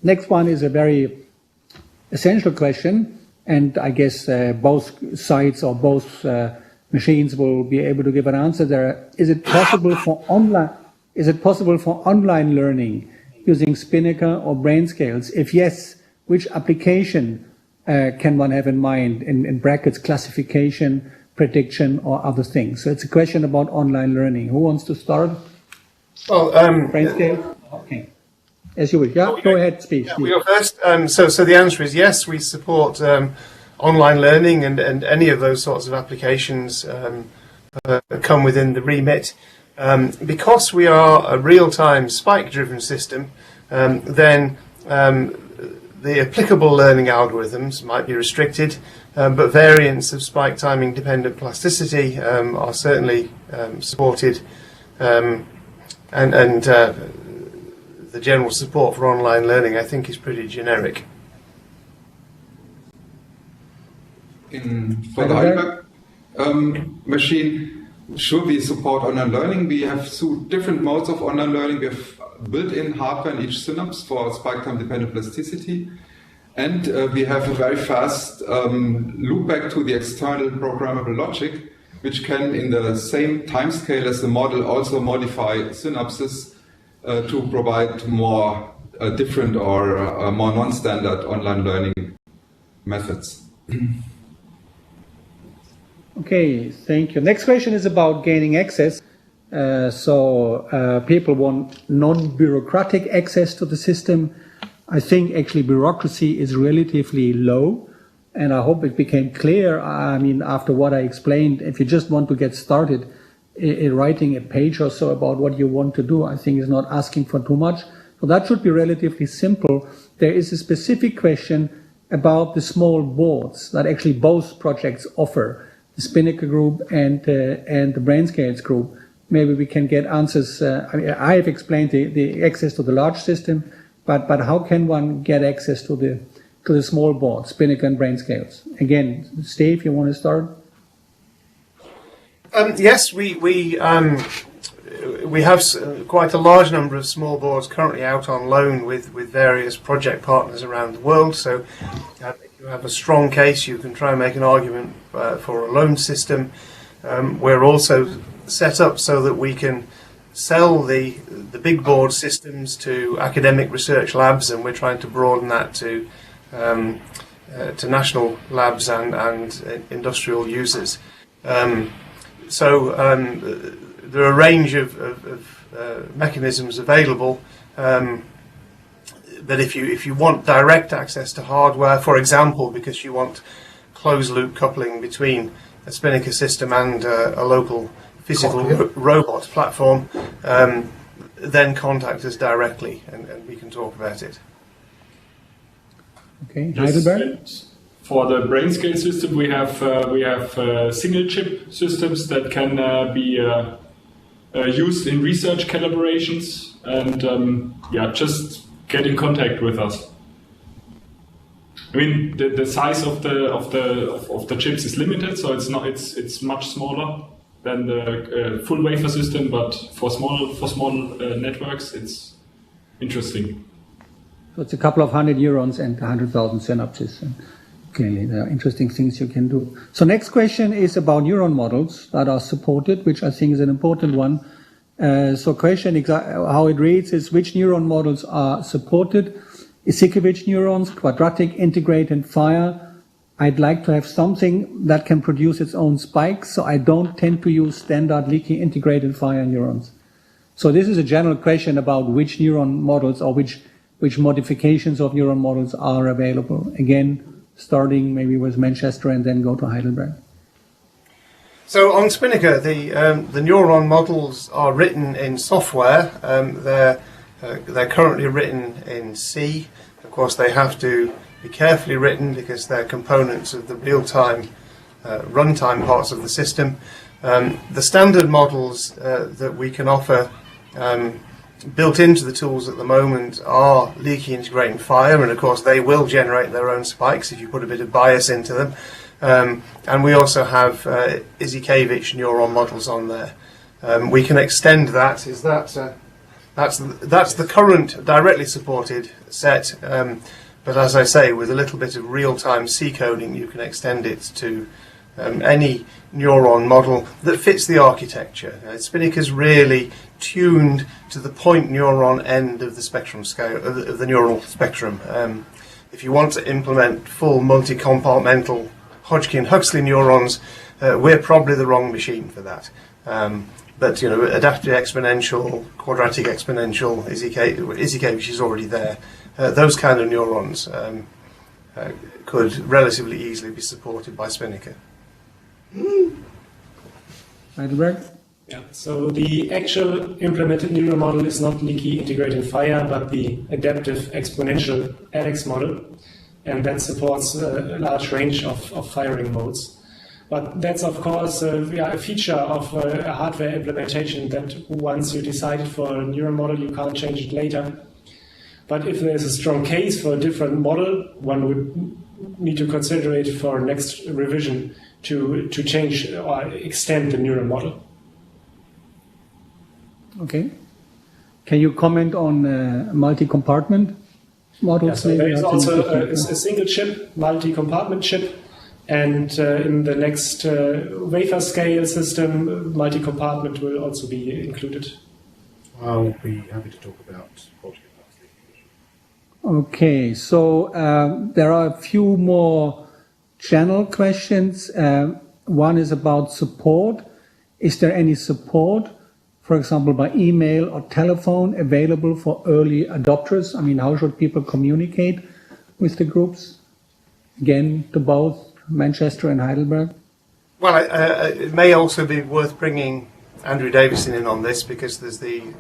Next one is a very essential question, and I guess both sides or both machines will be able to give an answer there. Is it possible for online learning using Spinnaker or BrainScaleS? If yes, which application can one have in mind, in brackets, classification, prediction, or other things? So it's a question about online learning. Who wants to start? Well, BrainScale? Okay. As you wish. Yeah, go ahead, speak. Yeah, we go first. So the answer is yes, we support online learning, and any of those sorts of applications come within the remit. Because we are a real-time spike-driven system, then the applicable learning algorithms might be restricted, but variants of spike timing dependent plasticity are certainly supported, and the general support for online learning, I think, is pretty generic. For the Heidelberg machine, sure, we support online learning. We have two different modes of online learning. We have built-in hardware in each synapse for spike time dependent plasticity. And we have a very fast loopback to the external programmable logic, which can, in the same timescale as the model, also modify synapses to provide more different or more non-standard online learning methods. Okay, thank you. Next question is about gaining access. People want non-bureaucratic access to the system. I think actually bureaucracy is relatively low, and I hope it became clear. I mean, after what I explained, if you just want to get started in writing a page or so about what you want to do, I think is not asking for too much. So that should be relatively simple. There is a specific question about the small boards that actually both projects offer, the Spinnaker group and the BrainScaleS group. Maybe we can get answers. I have explained the access to the large system, but how can one get access to the small board, Spinnaker and BrainScaleS? Again, Steve, you want to start? Yes, we have quite a large number of small boards currently out on loan with various project partners around the world. So if you have a strong case, you can try and make an argument for a loan system. We're also set up so that we can sell the big board systems to academic research labs, and we're trying to broaden that to national labs and industrial users. There are a range of mechanisms available, but if you want direct access to hardware, for example, because you want closed-loop coupling between a Spinnaker system and a local physical robot platform, then contact us directly, and we can talk about it. Okay, Heidelberg? For the BrainScale system, we have single chip systems that can be used in research calibrations, and just get in contact with us. I mean, the size of the chips is limited, so it's much smaller than the full wafer system, but for small networks, it's interesting. So it's a couple of hundred neurons and 100,000 synapses. And clearly, there are interesting things you can do. So next question is about neuron models that are supported, which I think is an important one. Question how it reads is which neuron models are supported? Isikovich neurons, quadratic, integrate, and fire. I'd like to have something that can produce its own spikes, so I don't tend to use standard leaky integrated fire neurons. So this is a general question about which neuron models or which modifications of neuron models are available. Again, starting maybe with Manchester and then go to Heidelberg. So on Spinnaker, the neuron models are written in software. They're currently written in C. Of course, they have to be carefully written because they're components of the real-time runtime parts of the system. The standard models that we can offer built into the tools at the moment are leaky, integrate and fire, and of course they will generate their own spikes if you put a bit of bias into them. And we also have Izikevich neuron models on there. We can extend that. That's the current directly supported set, but as I say, with a little bit of real-time C coding, you can extend it to any neuron model that fits the architecture. Spinnaker's really tuned to the point neuron end of the spectrum scale of the neural spectrum. If you want to implement full multi-compartmental Hodgkin-Huxley neurons, we're probably the wrong machine for that. But you know, adaptive exponential, quadratic exponential, Izikevich is already there. Those kind of neurons could relatively easily be supported by Spinnaker. Heidelberg? Yeah, so the actual implemented neural model is not leaky, integrate and fire, but the adaptive exponential ALEX model, and that supports a large range of firing modes. But that's of course a feature of a hardware implementation that once you decided for a neural model, you can't change it later. But if there's a strong case for a different model, one would need to consider it for next revision to change or extend the neural model. Okay. Can you comment on multi-compartment models? Yeah, so there is also a single chip, multi-compartment chip, and in the next wafer-scale system, multi-compartment will also be included. I'll be happy to talk about project. Okay, so there are a few more general questions. One is about support. Is there any support, for example, by email or telephone, available for early adopters? I mean, how should people communicate with the groups? Again, to both Manchester and Heidelberg. Well, it may also be worth bringing Andrew Davison in on this because there's the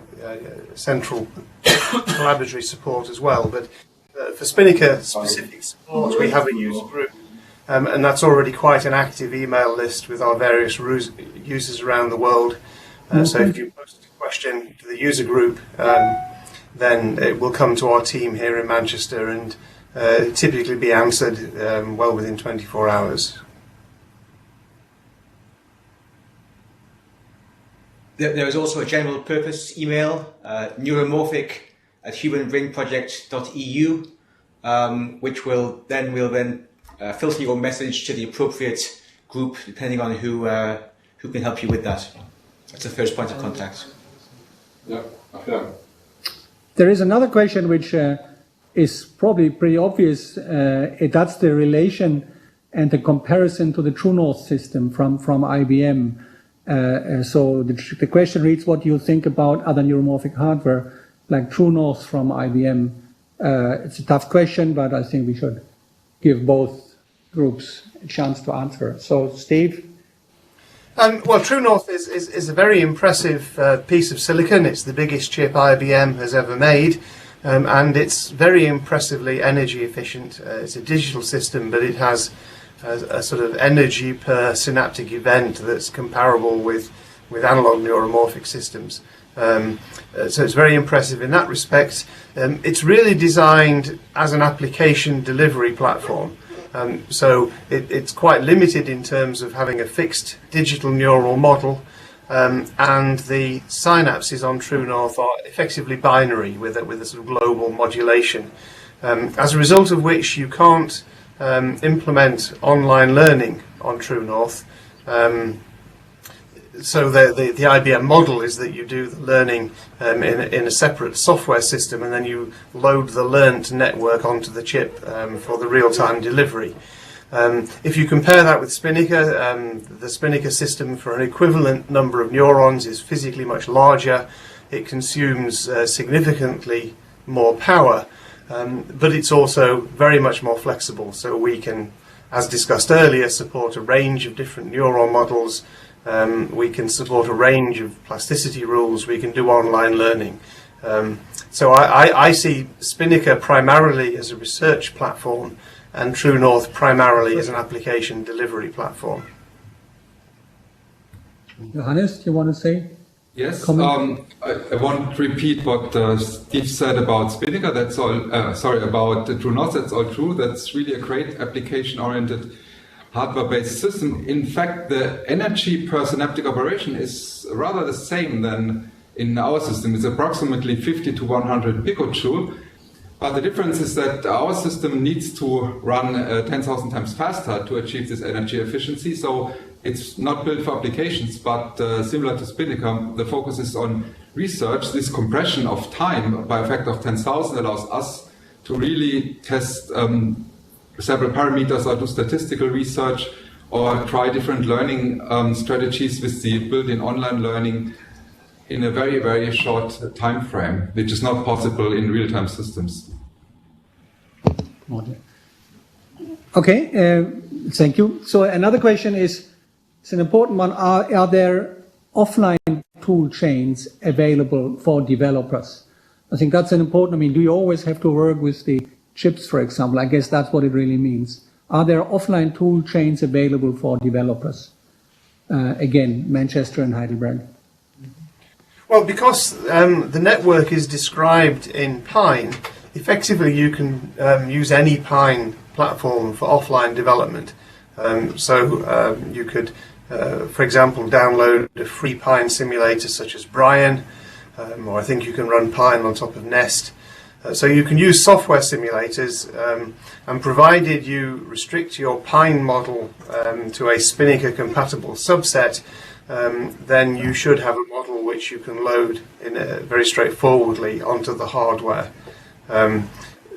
central collaboratory support as well. But for Spinnaker specific support, we have a user group, and that's already quite an active email list with our various users around the world. So if you post a question to the user group, then it will come to our team here in Manchester and typically be answered well within 24 hours. There is also a general purpose email, neuromorphic@humanbrainproject.eu, which will then filter your message to the appropriate group depending on who can help you with that. That's the first point of contact. Yeah, okay. There is another question which is probably pretty obvious. That's the relation and the comparison to the True North system from IBM. So the question reads, what do you think about other neuromorphic hardware like True North from IBM? It's a tough question, but I think we should give both groups a chance to answer. So, Steve? Well, True North is a very impressive piece of silicon. It's the biggest chip IBM has ever made, and it's very impressively energy efficient. It's a digital system, but it has a sort of energy per synaptic event that's comparable with analog neuromorphic systems. So it's very impressive in that respect. It's really designed as an application delivery platform. So it's quite limited in terms of having a fixed digital neural model, and the synapses on True North are effectively binary with a sort of global modulation. As a result of which you can't implement online learning on True North. So the IBM model is that you do the learning in a separate software system, and then you load the learned network onto the chip for the real-time delivery. If you compare that with Spinnaker, the Spinnaker system for an equivalent number of neurons is physically much larger. it consumes significantly more power, but it's also very much more flexible. So we can, as discussed earlier, support a range of different neural models. We can support a range of plasticity rules. We can do online learning. So I see Spinnaker primarily as a research platform and True North primarily as an application delivery platform. Johannes, do you want to say? Yes, I won't repeat what Steve said about Spinnaker. That's all. About the True North. That's all true. That's really a great application-oriented, hardware-based system. In fact, the energy per synaptic operation is rather the same than in our system. It's approximately 50 to 100 picojoule. But the difference is that our system needs to run 10,000 times faster to achieve this energy efficiency. So it's not built for applications, but similar to Spinnaker, the focus is on research. This compression of time by a factor of 10,000 allows us to really test several parameters or do statistical research or try different learning strategies with the built-in online learning in a very, very short time frame, which is not possible in real-time systems. Okay, thank you. So another question is, it's an important one, are there offline tool chains available for developers? I think that's an important, do you always have to work with the chips, for example? I guess that's what it really means. Are there offline tool chains available for developers? Again, Manchester and Heidelberg. Well, because the network is described in Pine, effectively you can use any Pine platform for offline development. So you could, for example, download a free Pine simulator such as Brian, or I think you can run Pine on top of Nest. So you can use software simulators, and provided you restrict your Pine model to a Spinnaker compatible subset, then you should have a model which you can load in very straightforwardly onto the hardware.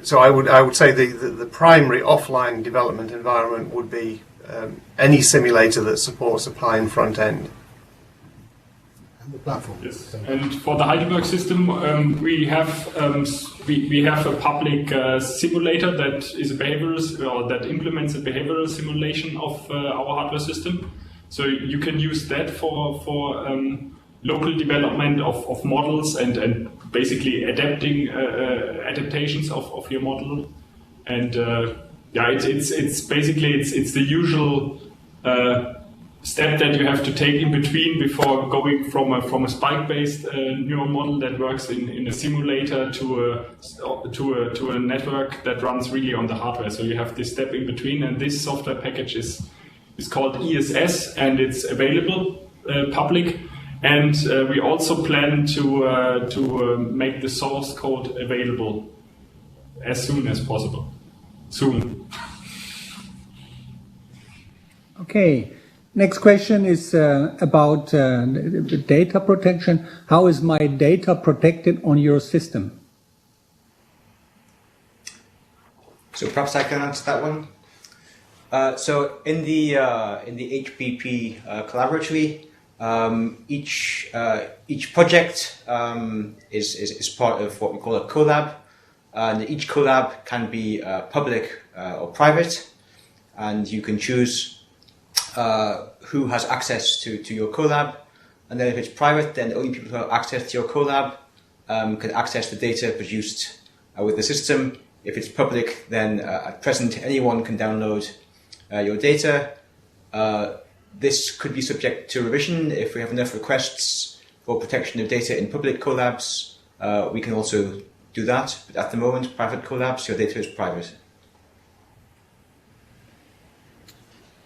So I would say the primary offline development environment would be any simulator that supports a Pine front end. And the platform. Yes. And for the Heidelberg system, we have a public simulator that is a that implements a behavioral simulation of our hardware system. So you can use that for local development of models and basically adaptations of your model. And it's basically it's the usual step that you have to take in between before going from a spike-based neural model that works in a simulator to a network that runs really on the hardware. So you have this step in between, and this software package is called ESS, and it's available public. And we also plan to make the source code available as soon as possible. Soon. Okay. Next question is about the data protection. How is my data protected on your system? So perhaps I can answer that one. So in the HBP collaboratory, each project is part of what we call a collab, and each collab can be public or private, and you can choose who has access to your collab. And then if it's private, then only people who have access to your collab can access the data produced with the system. If it's public, then at present anyone can download your data. This could be subject to revision if we have enough requests for protection of data in public collabs. We can also do that, but at the moment, private collabs, your data is private.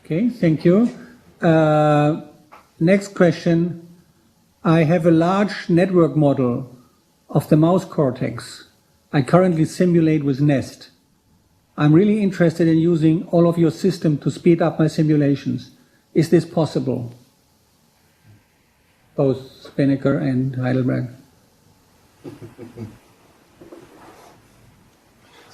Okay, thank you. Next question. I have a large network model of the mouse cortex. I currently simulate with Nest. I'm really interested in using all of your system to speed up my simulations. Is this possible? Both Spinnaker and Heidelberg.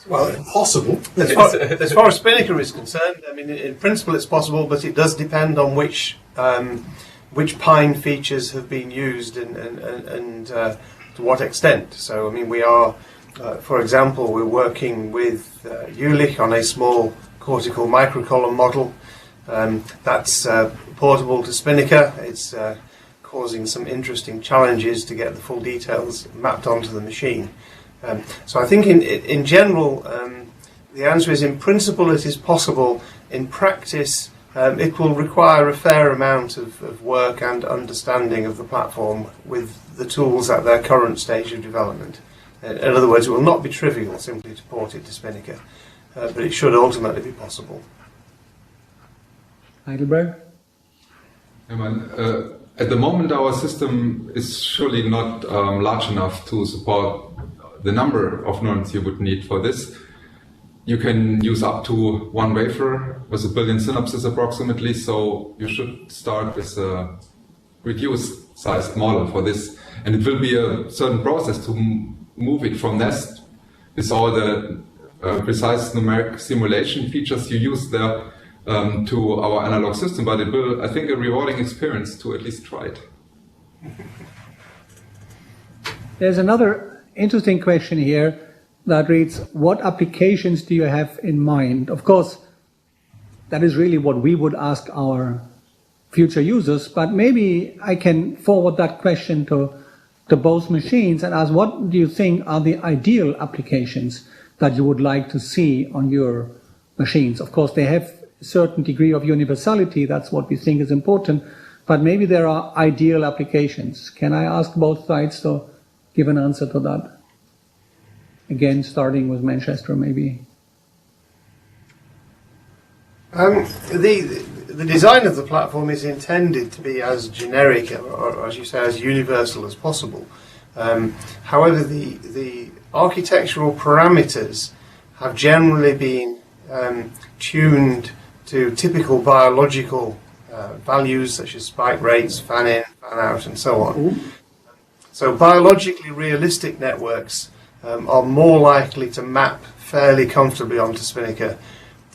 Well, possible. As far as Spinnaker is concerned, I mean, in principle it's possible, but it does depend on which Pine features have been used and to to what extent. So, I mean, we are, for example, we're working with Jülich on a small cortical microcolumn model that's portable to Spinnaker. It's causing some interesting challenges to get the full details mapped onto the machine. So I think in general, the answer is in principle it is possible. In practice, it will require a fair amount of work and understanding of the platform with the tools at their current stage of development. In other words, it will not be trivial simply to port it to Spinnaker, but it should ultimately be possible. Heidelberg? At the moment, our system is surely not large enough to support the number of neurons you would need for this. You can use up to one wafer with 1 billion synapses approximately, so you should start with a reduced sized model for this. And it will be a certain process to move it from nest with all the precise numeric simulation features you use there to our analog system, but it will, I think, a rewarding experience to at least try it. There's another interesting question here that reads, what applications do you have in mind? Of course, that is really what we would ask our future users, but maybe I can forward that question to both machines and ask, what do you think are the ideal applications that you would like to see on your machines? Of course, they have a certain degree of universality, that's what we think is important, but maybe there are ideal applications. Can I ask both sides to give an answer to that? Again, starting with Manchester, maybe. The design of the platform is intended to be as generic or, as you say, as universal as possible. However, the architectural parameters have generally been tuned to typical biological values such as spike rates, fan-in, fan-out, and so on. So biologically realistic networks are more likely to map fairly comfortably onto Spinnaker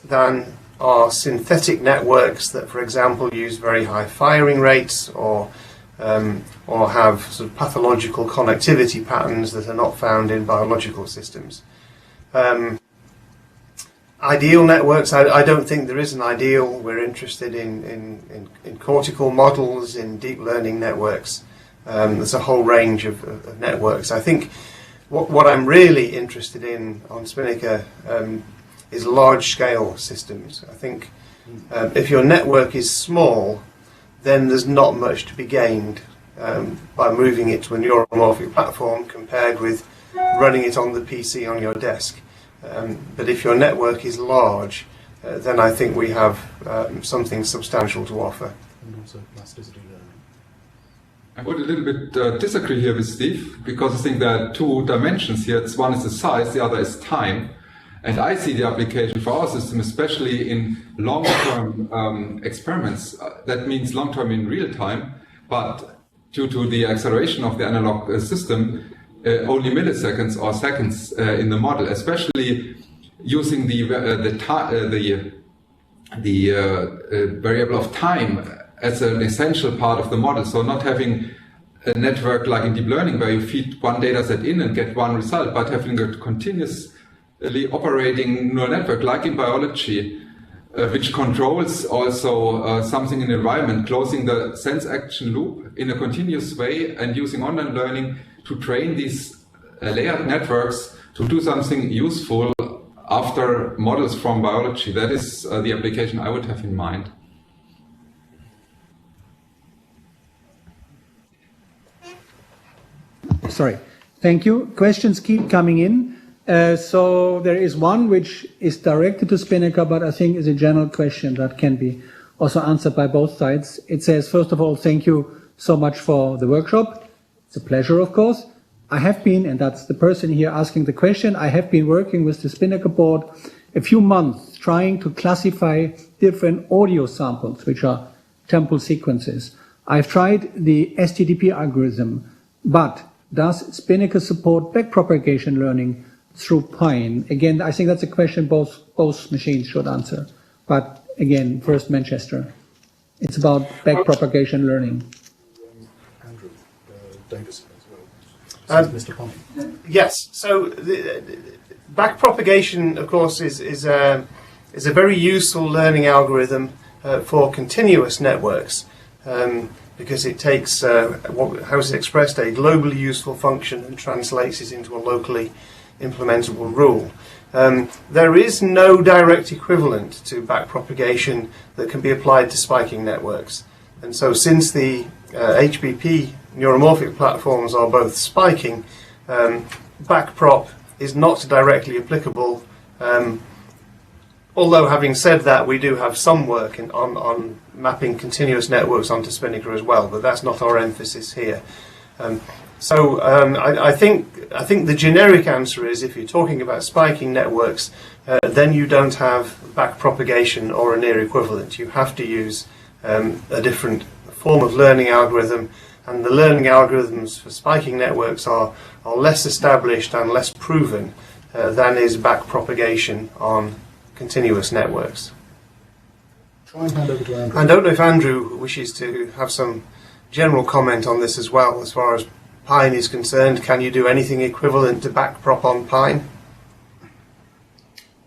than are synthetic networks that, for example, use very high firing rates or have sort of pathological connectivity patterns that are not found in biological systems. Ideal networks, I don't think there is an ideal. We're interested in cortical models, in deep learning networks. There's a whole range of networks. I think what I'm really interested in on Spinnaker is large-scale systems. I think if your network is small, then there's not much to be gained by moving it to a neuromorphic platform compared with running it on the PC on your desk. But if your network is large, then I think we have something substantial to offer. And also plasticity learning. I would a little bit disagree here with Steve, because I think there are two dimensions here. One is the size, the other is time. And I see the application for our system, especially in long-term experiments. That means long-term in real time, but due to the acceleration of the analog system, only milliseconds or seconds in the model, especially using the variable of time as an essential part of the model. So not having a network like in deep learning where you feed one data set in and get one result, but having a continuously operating neural network like in biology, which controls also something in the environment, closing the sense-action loop in a continuous way and using online learning to train these layered networks to do something useful after models from biology. That is the application I would have in mind. Sorry. Thank you. Questions keep coming in. So there is one which is directed to Spinnaker, but I think is a general question that can be also answered by both sides. It says, first of all, thank you so much for the workshop. It's a pleasure, of course. I have been, and that's the person here asking the question, I have been working with the Spinnaker board a few months trying to classify different audio samples, which are temporal sequences. I've tried the STDP algorithm, but does Spinnaker support backpropagation learning through PyNN? Again, I think that's a question both machines should answer. But again, first Manchester. It's about backpropagation learning. Andrew Davis as well. Mr. Pond. Yes. So backpropagation, of course, is a very useful learning algorithm for continuous networks because it takes how is it expressed, a globally useful function and translates it into a locally implementable rule. There is no direct equivalent to backpropagation that can be applied to spiking networks. And so since the HBP neuromorphic platforms are both spiking, backprop is not directly applicable. Although having said that, we do have some work on mapping continuous networks onto Spinnaker as well, but that's not our emphasis here. I think the generic answer is if you're talking about spiking networks, then you don't have backpropagation or a near equivalent. You have to use a different form of learning algorithm, and the learning algorithms for spiking networks are less established and less proven than is backpropagation on continuous networks. Try and hand over to Andrew. I don't know if Andrew wishes to have some general comment on this as well, as far as Pine is concerned. Can you do anything equivalent to backprop on Pine?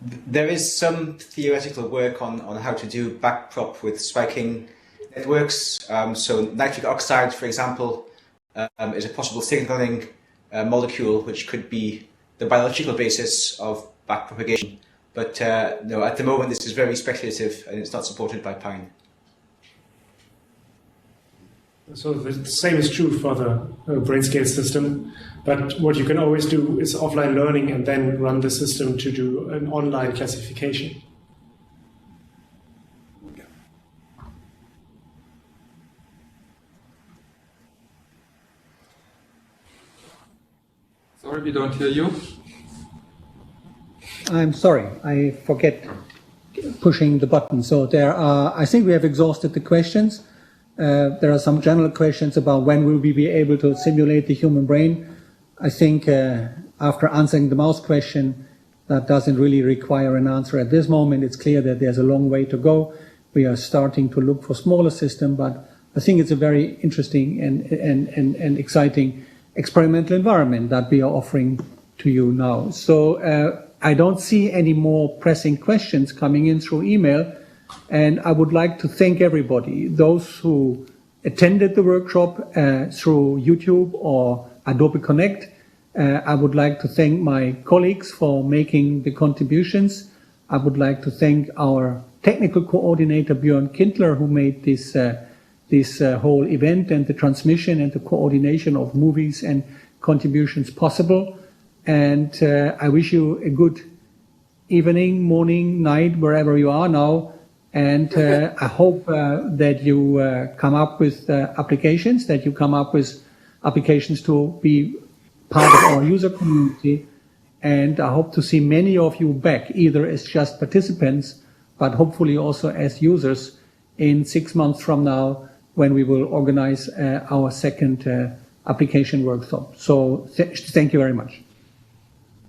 There is some theoretical work on how to do backprop with spiking networks. So nitric oxide, for example, is a possible signaling molecule which could be the biological basis of backpropagation. But no, at the moment this is very speculative and it's not supported by Pine. So the same is true for the BrainScaleS system, but what you can always do is offline learning and then run the system to do an online classification. Sorry, we don't hear you. I'm sorry, I forget pushing the button. So I think we have exhausted the questions. There are some general questions about when will we be able to simulate the human brain. I think after answering the mouse question, that doesn't really require an answer at this moment. It's clear that there's a long way to go. We are starting to look for smaller systems, but I think it's a very interesting and exciting experimental environment that we are offering to you now. So I don't see any more pressing questions coming in through email. And I would like to thank everybody, those who attended the workshop through YouTube or Adobe Connect. I would like to thank my colleagues for making the contributions. I would like to thank our technical coordinator, Björn Kindler, who made this whole event and the transmission and the coordination of movies and contributions possible. And I wish you a good evening, morning, night, wherever you are now. And I hope that you come up with applications, that you come up with applications to be part of our user community. And I hope to see many of you back, either as just participants, but hopefully also as users in 6 months from now, when we will organize our second application workshop. So thank you very much.